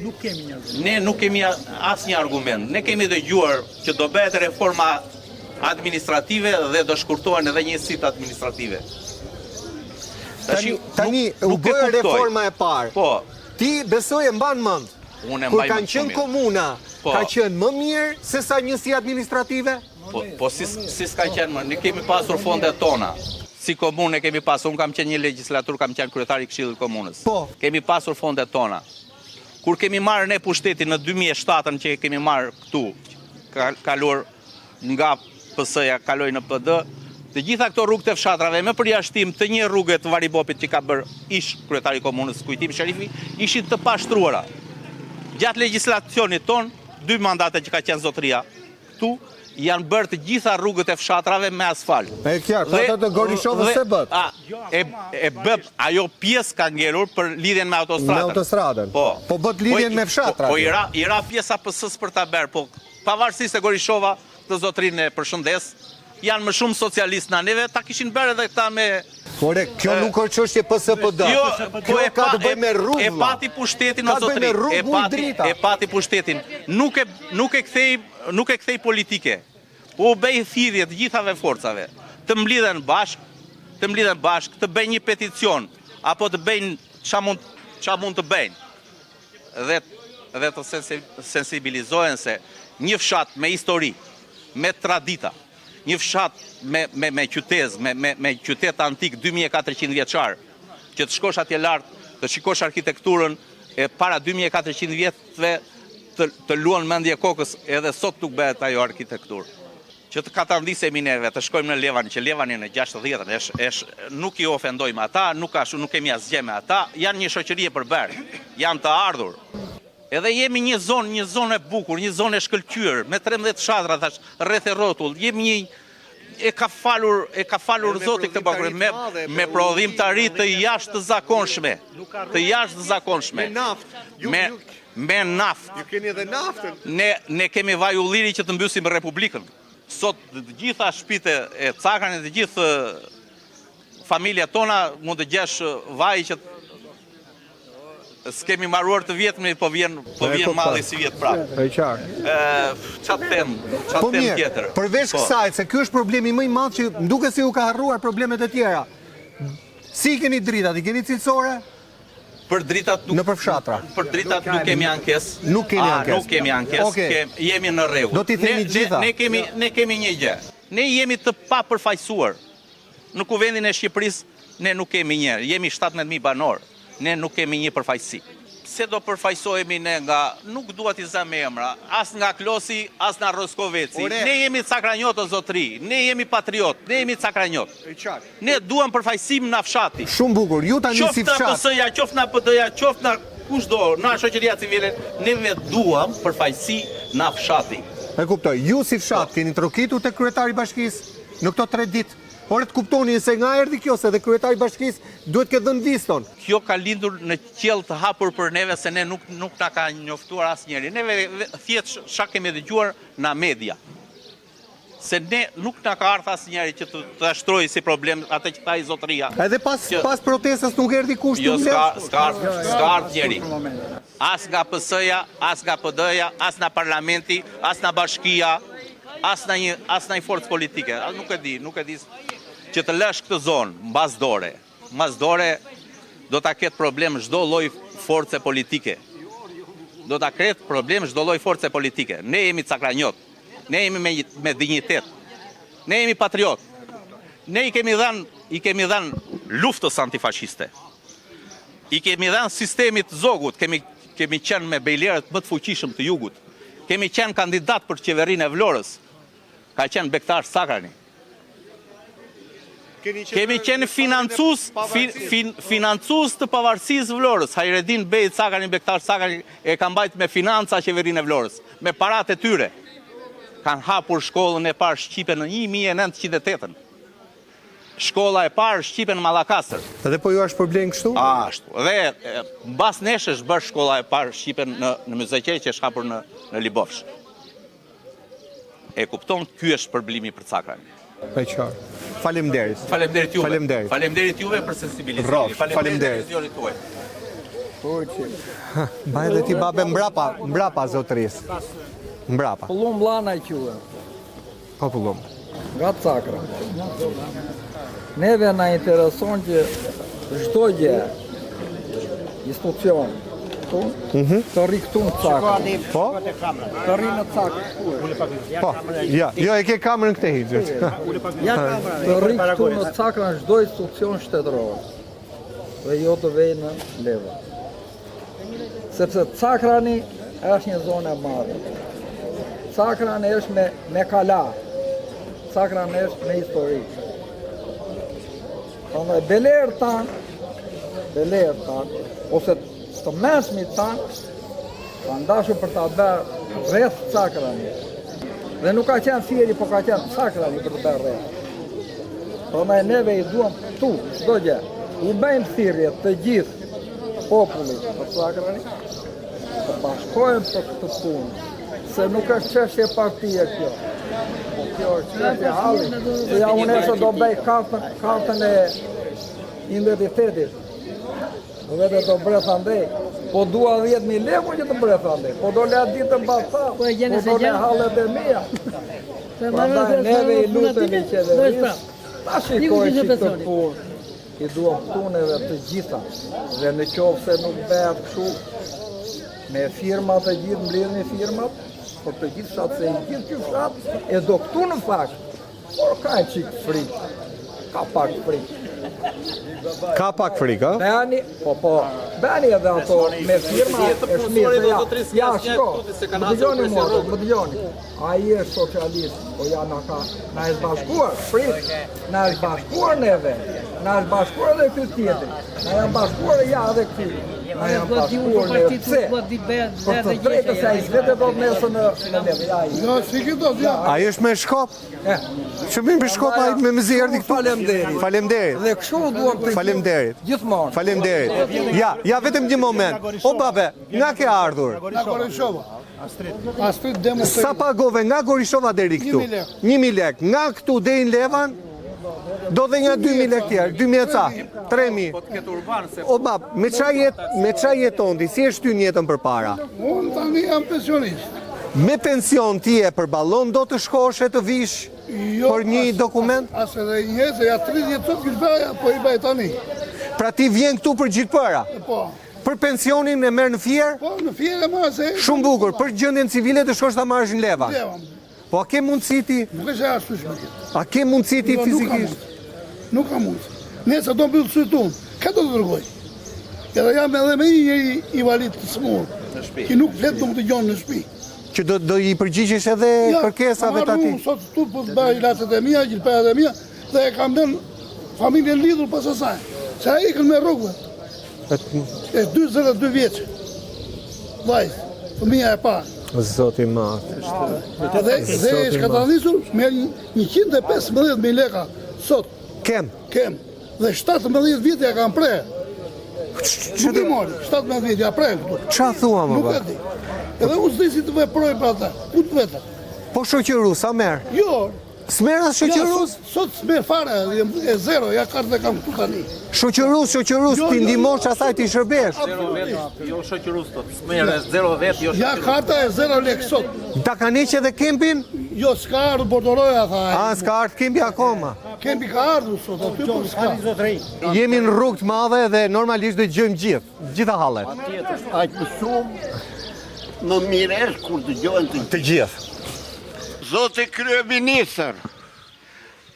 [SPEAKER 6] Ne nuk kemi asnjë argument. Ne kemi dëgjuar që do bëhet reforma administrative dhe do shkurtohen edhe njësitë administrative.
[SPEAKER 1] Tani u bë reforma e parë.
[SPEAKER 6] Po.
[SPEAKER 1] Ti besoj e mban mend.
[SPEAKER 6] Unë e
[SPEAKER 1] Kur
[SPEAKER 6] mbaj
[SPEAKER 1] kanë qenë komuna, ka qenë më mirë se sa njësi administrative?
[SPEAKER 6] Po si s'ka qenë më, ne kemi pasur fondet tona. Si komunë kemi pasur, unë kam qenë një legjislatur, kam qenë kryetari i Këshillit Komunës.
[SPEAKER 1] Po.
[SPEAKER 6] Kemi pasur fondet tona. Kur kemi marrë ne pushtetin në 2007 që kemi marrë këtu, kaluar nga PS-ja, kaloi në PD, të gjitha këto rrugët e fshatrave me përjashtim të një rrugë të Varibopit që ka bërë ish kryetari i Komunës Kujtim Sharifi, ishin të pashtruara. Gjatë legjislacionit ton, 2 mandate që ka qenë zotëria këtu, janë bërë të gjitha rrugët e fshatrave me asfalt.
[SPEAKER 1] E qartë, ata të Gorishovës se bët.
[SPEAKER 6] E bët, ajo pjesë ka ngelur për lidhjen me autostradën.
[SPEAKER 1] Me autostradën. Po bët lidhjen me fshatra.
[SPEAKER 6] Po ira pjesa PS-s për ta bërë, po pavarësisht se Gorishova të zotrinë e përshëndes, janë më shumë socialistë na neve, ta kishin bërë edhe këta me...
[SPEAKER 1] Ore, kjo nuk është çështje PS-PD.
[SPEAKER 6] Kjo
[SPEAKER 1] ka të bëjë me rrugë.
[SPEAKER 6] E pati pushtetin o zotri. E pati pushtetin. Nuk e kthej politike. Po u bëj thirrje të gjithave forcave. Të mblidhen bashk, të bëjnë një peticion apo të bëjnë ç'a mund të bëjnë. Dhe të sensibilizohen se një fshat me histori, me tradita, një fshat me qytez, me qytet antik 2400 vjeçar, që të shkosh atje lart, të shikosh arkitekturën e para 2400 vjetëve, të luan mendje kokës, edhe sot nuk bëhet ajo arkitekturë. Që të katandisemi neve, të shkojmë në Levan, që Levani në 60, nuk i ofendojmë ata, nuk kemi asgjë me ata, janë një shoqëri e përbërë, janë të ardhur. Edhe jemi një zonë e bukur, një zonë e shkëlqyer, me 13 fshatra thash, rreth e rrotull. Jemi një e ka falur Zoti këtë bakuri me prodhimtari të jashtëzakonshme. Me naftë.
[SPEAKER 1] Ju keni edhe naftën.
[SPEAKER 6] Ne kemi vaj ulliri që të mbysim Republikën. Sot të gjitha shtëpitë e Cakranit, të gjithë familja tona mund të gjesh vaj që s'kemi marruar të vjetëmi, po vjen malli si vjetë prapë.
[SPEAKER 1] E qartë.
[SPEAKER 6] Çfarë them tjetër?
[SPEAKER 1] Përveç kësaj, se ky është problemi më i madh që duket se u ka harruar problemet e tjera. Si keni dritat? I keni cilësore?
[SPEAKER 6] Për dritat
[SPEAKER 1] në përfshatra.
[SPEAKER 6] Për dritat nuk kemi ankesë.
[SPEAKER 1] Nuk kemi
[SPEAKER 6] ankesë. Jemi në rregull.
[SPEAKER 1] Do t'i themi gjitha.
[SPEAKER 6] Ne kemi një gjë. Ne jemi të papërfaqësuar. Në kuvendin e Shqipërisë ne nuk kemi një. Jemi 17.000 banor. Ne nuk kemi një përfaqësi. Se do përfaqësohemi ne nga, nuk dua t'i zëm emra, as nga Klosi, as nga Roskoveci. Ne jemi Cakranjot o zotri, ne jemi patriot, ne jemi Cakranjot. Ne duam përfaqësim në fshati.
[SPEAKER 1] Shumë bukur, ju tani si fshat.
[SPEAKER 6] Qoftë na PS-ja, qoftë na PD-ja, qoftë na kushdo, na shoqëria civile, ne duam përfaqësi në fshati.
[SPEAKER 1] E kuptoj, ju si fshat keni trokitur te kryetari i bashkisë në këto 3 ditë. Por të kuptoni se nga erdhi kjo, se dhe kryetari i bashkisë duhet këtë dhënë viston.
[SPEAKER 6] Kjo ka lindur në qiell të hapur për neve, se ne nuk na ka njoftuar asnjëri. Neve thjesht çka kemi dëgjuar na media. se ne nuk na ka ardhur asnjëri që të shtrojë si problem atë që tha i zotëria.
[SPEAKER 1] Edhe pas protestës nuk erdhi kusht
[SPEAKER 6] Jo,
[SPEAKER 1] të
[SPEAKER 6] s'ka ardhur njeri. As nga PS-ja, as nga PD-ja, as nga parlamenti, as nga bashkia, as nga një forcë politike. Nuk e di që të lësh këtë zonë mbas dore do ta ketë problem çdo lloj force politike. Do ta ketë problem çdo lloj force politike. Ne jemi cakranjot. Ne jemi me dinjitet. Ne jemi patriot. Ne i kemi dhënë luftës antifashiste. I kemi dhënë sistemit zogut, kemi qenë me bejlerët më të fuqishëm të jugut. Kemi qenë kandidat për qeverinë e Vlorës. Ka qenë Bektar Sakrani. Kemi qenë financues të pavarësisë Vlorës. Hajredin Bej Sakrani, Bektar Sakrani e ka mbajtur me financa qeverinë e Vlorës, me paratë e tyre. Kanë hapur shkollën e parë shqipe në 1908. Shkolla e parë shqipe në Mallakastër.
[SPEAKER 1] Edhe po ju është problem kështu?
[SPEAKER 6] Ashtu. Dhe mbas nesh është bërë shkolla e parë shqipe në Myzeqe që është hapur në Libofsh. E kupton, ky është problemi për Cakrani.
[SPEAKER 1] E qartë. Faleminderit.
[SPEAKER 6] Faleminderit juve.
[SPEAKER 1] Faleminderit.
[SPEAKER 6] Faleminderit juve për sensibilizimin.
[SPEAKER 1] Faleminderit. Mbaj dhe ti babe mbrapa zotërisë. Mbrapa.
[SPEAKER 8] Pullum Lana i quhe,
[SPEAKER 1] Po pullum.
[SPEAKER 8] nga Cakra. Neve na intereson që çdo gjë, institucion, të rri këtu në Cakra.
[SPEAKER 1] Po?
[SPEAKER 8] Të rri në Cakra.
[SPEAKER 1] Po. Ja, jo e ke kamerën këtë hiç.
[SPEAKER 8] Të rri këtu në Cakra në çdo institucion shtetëror. Dhe jo të vej në Leva. Sepse Cakrani është një zonë e madhe. Cakrani është me kala. Cakrani është me histori. Prandaj belerë tanë, ose të mesmit tanë, kanë dashur për ta bërë rreth Cakrani. Dhe nuk ka qenë Fieri, po ka qenë Cakrani për të bërë rreth. Prandaj neve i duam këtu, çdo gjë. U bëjmë thirrje të gjithë popullit për Cakrani, të bashkohen për këtë punë. Se nuk është çështje partie kjo. Po kjo është çështje halli. Se ja unë se do bëj kartën e identitetit. Do vetë do breth andej. Po dua 10.000 lekë që të breth andej. Po do le ditën basa. Po do le hallet e mia. Prandaj neve i lutemi qeverisë. Ta shikoj këtë punë. I duam punëve të gjitha. Dhe në qoftë se nuk bëhet kështu me firmat e gjithë, mbledhni firmat, por të gjithë fshatë, se i gjithë kjo fshatë e do këtu në fakt, por ka e qikë frikë, ka pak frikë.
[SPEAKER 1] Ka pak frikë, a?
[SPEAKER 8] Beni, beni edhe ato me firma e shmirë, ja shko, më dëgjoni mua, më dëgjoni. A i është socialist, po ja na e zbashkuar, frikë, na e zbashkuar neve, na e zbashkuar edhe këtë tjetër, na e bashkuar ja edhe këtë. Na janë bashkuar në pse, për të drejtë se a i zvete do të nesë në neve, ja i.
[SPEAKER 1] A i është me shkop? Që me shkop a i me mëzirë këtu? Faleminderit.
[SPEAKER 8] Dhe kështu duam të
[SPEAKER 1] Faleminderit.
[SPEAKER 8] gjithmonë.
[SPEAKER 1] Faleminderit. Ja, vetëm një moment. O babe, nga ke ardhur?
[SPEAKER 10] Nga Gorishova.
[SPEAKER 1] Sa pagove nga Gorishova deri këtu? 1.000 lekë. Nga këtu deri në Levan, do dhe nga 2.000 lekë tjerë, 2.000 ca, 3.000. O bab, me qa jeton ti, si është ty jetën për para?
[SPEAKER 10] Unë tani jam pensionist.
[SPEAKER 1] Me pension ti e për balon do të shkosh e të vish për një dokument?
[SPEAKER 10] As edhe një, se ja 30 copë kështë bëja, po i bëj tani.
[SPEAKER 1] Pra ti vjen këtu për gjithë përa?
[SPEAKER 10] Po.
[SPEAKER 1] Për pensionin e merë në fjerë?
[SPEAKER 10] Po, në fjerë e marë se...
[SPEAKER 1] Shumë bukur, për gjëndjen civile të shkosh të marrësh në Levan?
[SPEAKER 10] Levan.
[SPEAKER 1] Po a ke mundësi ti?
[SPEAKER 10] Nuk është e ashtu shmëkit.
[SPEAKER 1] A ke mundësi ti fizikisht?
[SPEAKER 10] Nuk ka mundësi. Nesa do mbillë të sytun, ka do të dërgoj? Edhe jam edhe me një i valit të smurë, që nuk fletë nuk të gjonë në shpi.
[SPEAKER 1] Që do i përgjigjesh edhe kërkesave të ati?
[SPEAKER 10] Ja, sot të po të bëjë ilacet e mija, gjilpejat e mija, dhe e kam den familjen lidhur pas asaj. Se a ikën me rrugëve. E 22 vjeqë. Vajzë, fëmija e parë.
[SPEAKER 1] Zoti ma.
[SPEAKER 10] Dhe e shkatradhisur me 115.000 leka sot.
[SPEAKER 1] Kem.
[SPEAKER 10] Dhe 17 vjetë ja kam prejë. Nuk i mori, 17 vjetë ja prejë këtu.
[SPEAKER 1] Qa thua më
[SPEAKER 10] Nuk
[SPEAKER 1] ba?
[SPEAKER 10] e di. Edhe unë s'di si të veproj për ata, ku të vetë.
[SPEAKER 1] Po shoqëru, sa merë?
[SPEAKER 10] Jo,
[SPEAKER 1] Smeras shoqërus?
[SPEAKER 10] Sot s'me fare, e zero, ja kartë dhe kam këtu tani.
[SPEAKER 1] Shoqërus, ti ndihmosh asaj ti shërbesh.
[SPEAKER 6] Jo shoqërus tot. Smerë 0 vet, jo
[SPEAKER 10] Ja karta e 0 lek sot.
[SPEAKER 1] Ta kanë heqë edhe kempin?
[SPEAKER 10] Jo, s'ka ardhur bordoroja, tha.
[SPEAKER 1] S'ka ardhur kempi akoma.
[SPEAKER 10] Kempi ka ardhur sot, aty po s'ka.
[SPEAKER 1] Jemi në rrugë të madhe dhe normalisht do dëgjojmë gjitha hallet.
[SPEAKER 5] Aq më shumë më miresh kur dëgjojnë
[SPEAKER 1] Të gjithë.
[SPEAKER 5] Zoti kryeministër,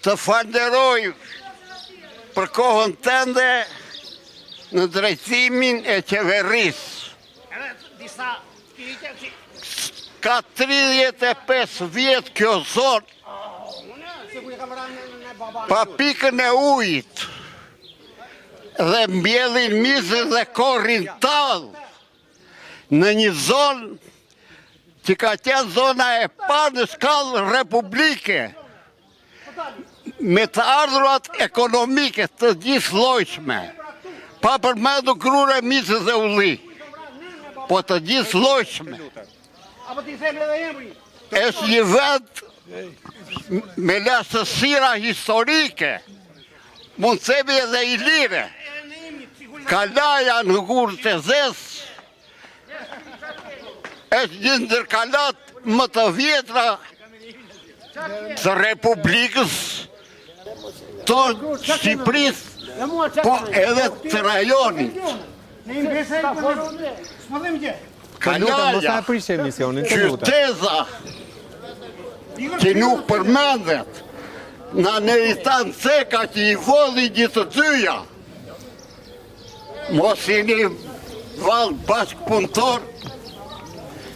[SPEAKER 5] të falenderoj për kohën tënde në drejtimin e qeverisë. Ka 35 vjet kjo zonë pa pikën e ujit dhe mbjellin mizër dhe korrin tallë në një zonë që ka qenë zona e parë në shkallë republike, me të ardhurat ekonomike të gjithë llojshme, pa përmendur grure, mizë dhe ulli, po të gjithë llojshme. Është një vend me lastësira historike, mund të themi edhe i lire. Kalaja në Gurë të Zezë është një ndër kalat më të vjetra të Republikës tonë Shqipërisë, po edhe të rajonit. Kalaja, qyteza që nuk përmendet, në Neritan Ceka që i vodhi gjithë të dyja, mos i një valë bashkëpunëtor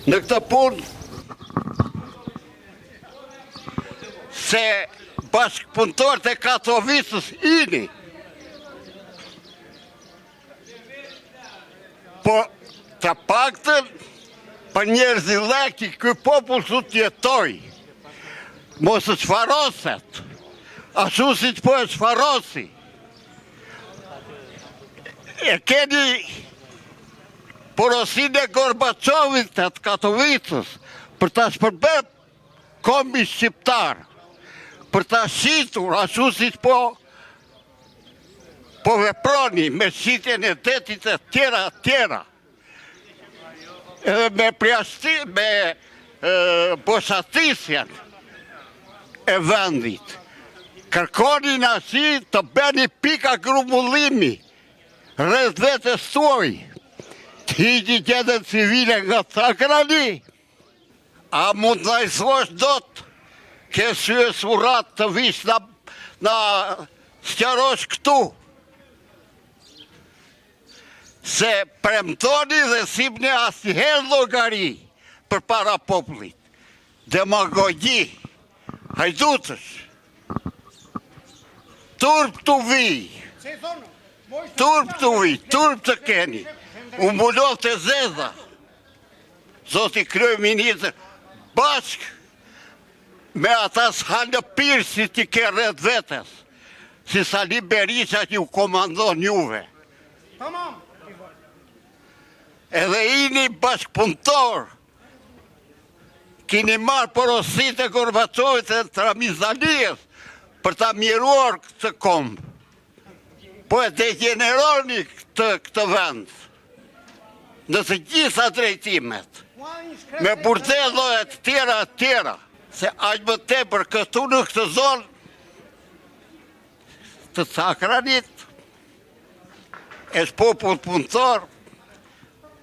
[SPEAKER 5] në këtë punë, se bashkëpunëtorët e Katovicës ini, po të paktën për njerëzillek që ky popull su t'jetoj, mos të çfaroset, ashtu si që po e çfarosi. E keni porosin e Gorbachovit të Katovicës për ta shpërbër kombi shqiptar, për ta shitur ashtu si po veproni me shitjen e detit e tjera, edhe me boshatisjen e vendit. Kërkonin asi të bëni pika grumullimi rreth vetes tuaj, të hiqi gjetën civile nga Sakrani. A mund të thua dot ke sy e surat të vish na sqarosh këtu? Se premtoni dhe sipni asnjëherë llogari për para popullit. Demagogji, hajdutësh. Turp të vi. Turp të keni. U mbulon të Zeza. Zoti kryeministër, bashk me ata s'hanë pirë si t'i ke rreth vetes, si Sali Berisha që u komandon juve. Edhe ini bashkëpunëtor, kini marë porosit e Gorbachovit e Tramizalijes për ta miruar këtë kombë. Po e degeneroni këtë vend në të gjitha drejtimet, me burdelo e të tjera, se aq më tepër këtu në këtë zonë të Sakranit, është popull punëtor,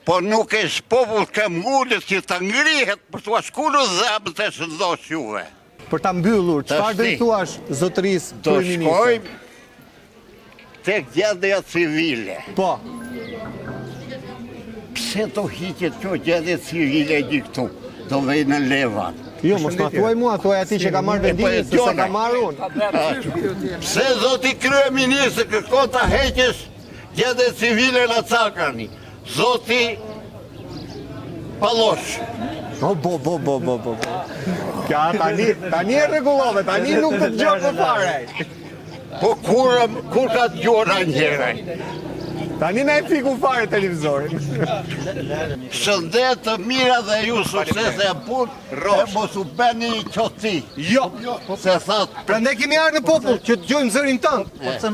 [SPEAKER 5] po nuk është popull këmgullës që të ngrihet për të ashku në zemë të shëndosh juve.
[SPEAKER 1] Për ta mbyllur, çfarë do i thuash zotërisë kryeministre?
[SPEAKER 5] Do shkojmë tek gjendja civile.
[SPEAKER 1] Po.
[SPEAKER 5] Pse do hiqet kjo gjendje civile një këtu? Do vej në Levan.
[SPEAKER 1] Jo, mos ma thuaj mua, thuaj ati që ka marrë vendimin, se se ka marrë unë.
[SPEAKER 5] Pse zoti kryeministër kërkon ta heqësh gjendje civile në Sakrani? Zoti Pallosh.
[SPEAKER 1] Bo. Kja tani e rregullove, tani nuk të dëgjon më fare.
[SPEAKER 5] Po kur ka dëgjuar njëherë?
[SPEAKER 1] Tani na e fiku fare televizorin.
[SPEAKER 5] Shëndet të mira dhe ju suksese e punë, e mos u bëni qotësi.
[SPEAKER 1] Jo.
[SPEAKER 5] Se thot,
[SPEAKER 1] Prandaj kemi ardhur në popull që të dëgjojmë zërin tënd.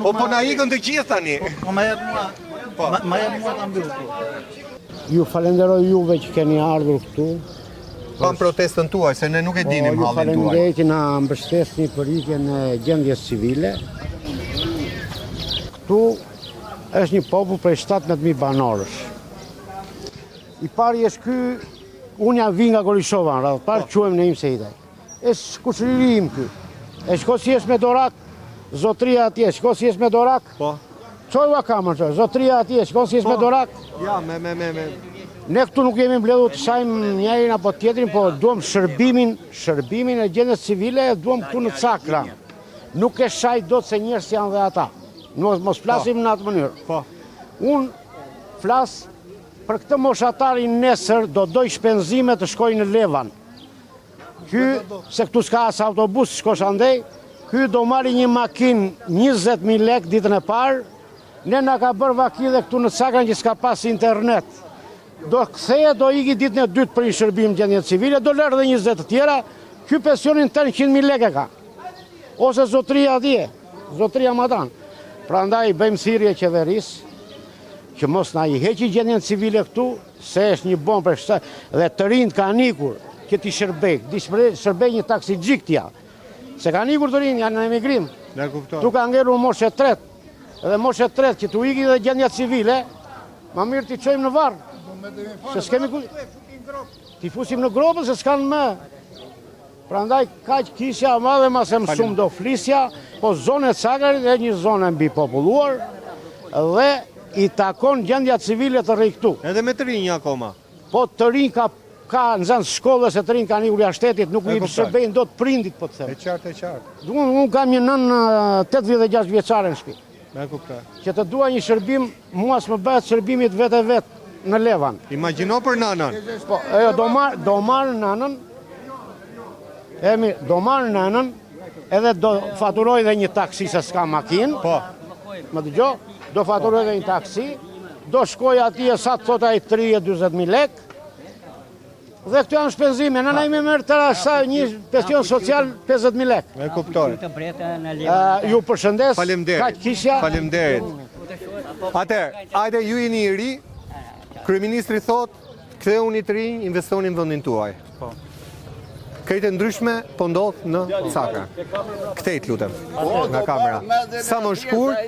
[SPEAKER 1] Po na ikën të gjithë tani.
[SPEAKER 7] Ma jep mua ta mbyll.
[SPEAKER 11] Ju falenderoj juve që keni ardhur këtu.
[SPEAKER 1] Kam protestën tuaj, se ne nuk e dinim
[SPEAKER 11] Ju
[SPEAKER 1] hallin tuaj.
[SPEAKER 11] falenderoj që na mbështesni për ikjen e gjendjes civile. Këtu është një popull prej 17.000 banorësh. I pari është ky, unë jam vi nga Gorishova, në radhë parë quhem në im se idaj. Është kushëriri im ky. E shko si është me dorak, zotria atje, shko si është me dorak.
[SPEAKER 1] Po.
[SPEAKER 11] Qoj va kamër që, zotria atje, shko si është me dorak.
[SPEAKER 1] Ja, me.
[SPEAKER 11] Ne këtu nuk jemi mbledhur të shajmë njërin apo tjetrin, po duam shërbimin e gjendjes civile, duam këtu në Cakra. Nuk e shaj dot se njerëz janë dhe ata. Mos flasim në atë mënyrë.
[SPEAKER 1] Po.
[SPEAKER 11] Unë flas për këtë moshatarin nesër do doj shpenzime të shkoj në Levan. Ky, se këtu s'ka as autobus shkosh andej, ky do marri një makinë 20.000 lek ditën e parë, ne na ka bërë vaki dhe këtu në Cakra që s'ka pas internet. Do ktheje, do iki ditën e dytë për një shërbim gjendje civile, do lërë dhe 20 të tjera, ky pensionin 100.000 lek e ka. Ose zotria atje, zotria Madran. Prandaj bëjmë thirrje qeverisë që mos na i heqi gjendjen civile këtu, se është një bombë për shtat dhe të rinjt kanë ikur që ti shërbej, shërbej një taksigjik t'ja. Se kanë ikur të rinjt, janë në emigrim.
[SPEAKER 1] Na kuptoj.
[SPEAKER 11] Tu ka ngelur moshë tretë. Edhe moshë tretë që tu iki dhe gjendja civile, ma mirë t'i çojmë në varr. Se s'kemi ku. Ti fusim në gropë se s'kanë më. Prandaj kaq kisha madhe ma se mësum do flisja, po zonë e Cakrit e një zonë mbi populluar dhe i takon gjendja civile të rri këtu.
[SPEAKER 1] Edhe me të rinj akoma.
[SPEAKER 11] Po të rinj ka nxënës shkollës e të rinj kanë ikur jashtë shtetit, nuk i shërbejnë dot prindit po të them.
[SPEAKER 1] E qartë.
[SPEAKER 11] Unë kam një nën 86 vjeçare në shtëpi.
[SPEAKER 1] Me kuptoj.
[SPEAKER 11] Që të dua një shërbim, mua s'më bëhet shërbimit vetë në Levan.
[SPEAKER 1] Imagjino për nanën.
[SPEAKER 11] Po, do marr nanën. Do marr nanën, edhe do faturoj dhe një taksi se s'ka makinë.
[SPEAKER 1] Po.
[SPEAKER 11] Më dëgjo, do faturoj dhe një taksi, do shkoj atje sa të thot ai 30-40.000 lek. Dhe këtu janë shpenzime, nëna ime merr tëra një pension social 50.000 lek.
[SPEAKER 1] Me kuptoj.
[SPEAKER 11] Ju përshëndes.
[SPEAKER 1] Faleminderit.
[SPEAKER 11] Kaq kisha.
[SPEAKER 1] Faleminderit. Atëherë, hajde ju jeni i ri. Kryeministri thot, ktheuni të rinj, investoni në vendin tuaj.
[SPEAKER 7] Po.
[SPEAKER 1] Krejtë ndryshme po ndodh në Cakra. Kthejt lutem nga kamera. Sa më shkurt,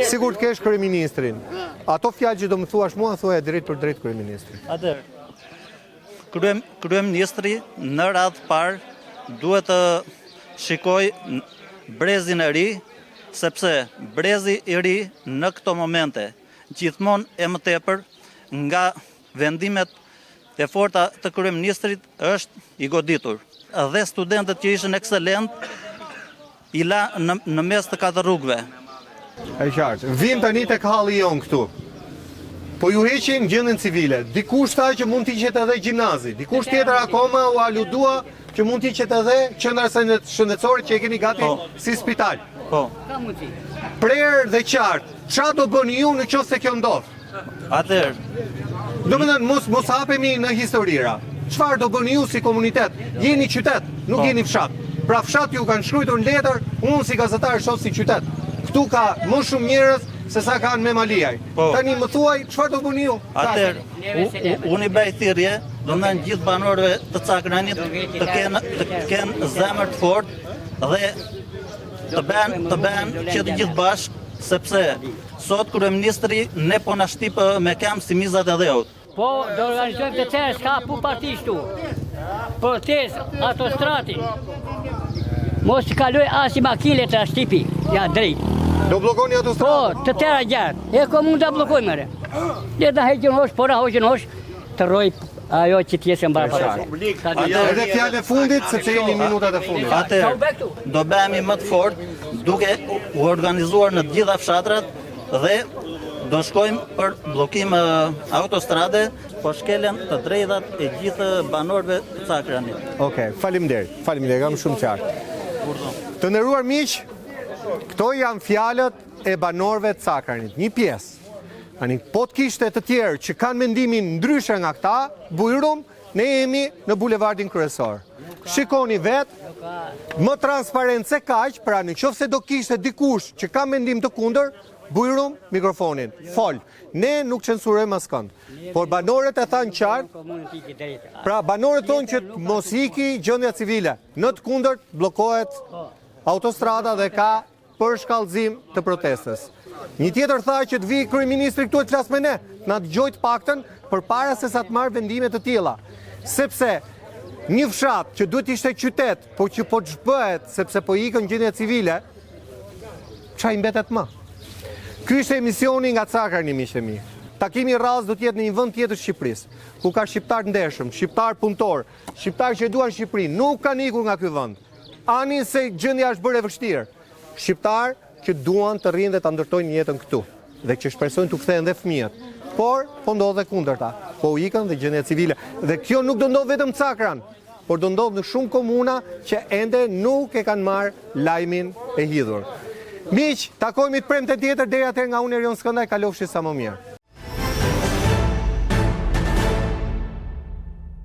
[SPEAKER 1] sigur të kesh kryeministrin. Ato fjalë që do më thuash mua, thuaja drejt për drejt kryeministrit.
[SPEAKER 12] Atëherë, kryeministri në radhë parë duhet të shikoj brezin e ri, sepse brezi i ri në këto momente gjithmonë e më tepër nga vendimet e forta të kryeministrit është i goditur. Dhe studentët që ishin ekselent i la në mes të katër rrugëve.
[SPEAKER 1] E qartë. Vim tani tek halli jon këtu. Po ju heqin gjendjen civile. Dikush tha që mund t'i qet edhe gjimnazi. Dikush tjetër akoma u aludua që mund t'i qet edhe qendra shëndetësore që e keni gati si spital.
[SPEAKER 12] Po.
[SPEAKER 1] Prerë dhe qartë. Çfarë do bëni ju në qoftë se kjo ndodh?
[SPEAKER 12] Atëherë,
[SPEAKER 1] Domethënë mos hapemi në historira. Çfarë do bëni ju si komunitet? Jeni qytet, nuk jeni fshat. Pra fshat ju kanë shkruar në letër, unë si gazetar shoh si qytet. Këtu ka më shumë njerëz se sa kanë me Maliaj. Tani më thuaj, çfarë do bëni ju?
[SPEAKER 12] atëherë, unë i bëj thirrje, domethënë gjithë banorëve të Cakranit të kenë zemër të fortë dhe të bëhen që të gjithë bashkë, sepse sot kryeministri ne po na shtip me kam si mizat e dheut.
[SPEAKER 3] Po, do organizojmë të tërë, s'ka pu partishtu. Protest, autostrati. Mos të kaloj asi makile të shtipi, ja drejt.
[SPEAKER 1] Do blokoni autostradën?
[SPEAKER 3] Po, të tëra gjatë. E ko mund të blokojmë re. Le të heqën hosh, pora hoqën hosh, të roj ajo që t'jesë mbarë parë.
[SPEAKER 1] Edhe fjalë e fundit, sepse jeni minutat e fundit.
[SPEAKER 12] Atëherë, do bëhemi më të fortë duke u organizuar në të gjitha fshatrat dhe do shkojmë për bllokim autostrade, po shkelen të drejtat e gjithë banorëve të Cakranit.
[SPEAKER 1] Okej, faleminderit. Faleminderit, kam shumë qartë. Të nderuar miq, këto janë fjalët e banorëve të Cakranit. Një pjesë. Ani, po të kishte të tjerë që kanë mendimin ndryshe nga këta, bujrum, ne jemi në bulevardin kryesor. Shikoni vetë, më transparent se kaq, pra në qoftë se do kishte dikush që ka mendim të kundër, bujrum mikrofonin, fol. Ne nuk censurojmë askënd. Por banorët e thanë qartë, pra banorët thonë që mos iki gjendja civile. Në të kundërt bllokohet autostrada dhe ka përshkallëzim të protestës. Një tjetër tha që të vi kryeministri këtu të flas me ne, na dëgjoj të paktën përpara se sa të marrë vendime të tilla. Sepse një fshat që duhet ishte qytet, po që po ç'bëhet sepse po ikën gjendja civile, ç'a i mbetet më? Ky ishte emisioni nga Cakrani, miqtë mi. Takimi radhës do të jetë në një vend tjetër të Shqipërisë, ku ka shqiptar ndershëm, shqiptar punëtor, shqiptar që duan Shqipërinë, nuk kanë ikur nga ky vend. Ani se gjendja është bërë e vështirë. Shqiptar që duan të rrinë dhe të ndërtojnë jetën këtu, dhe që shpresojnë të kthehen dhe fëmijët. Por po ndodh dhe kundërta. Po u ikën dhe gjendja civile. Dhe kjo nuk do ndodh vetëm Cakran, por do ndodh në shumë komuna që ende nuk e kanë marrë lajmin e hidhur. Miq, takohemi të premte tjetër deri atëherë nga unë Erion Skëndaj, kalofshi sa më mirë.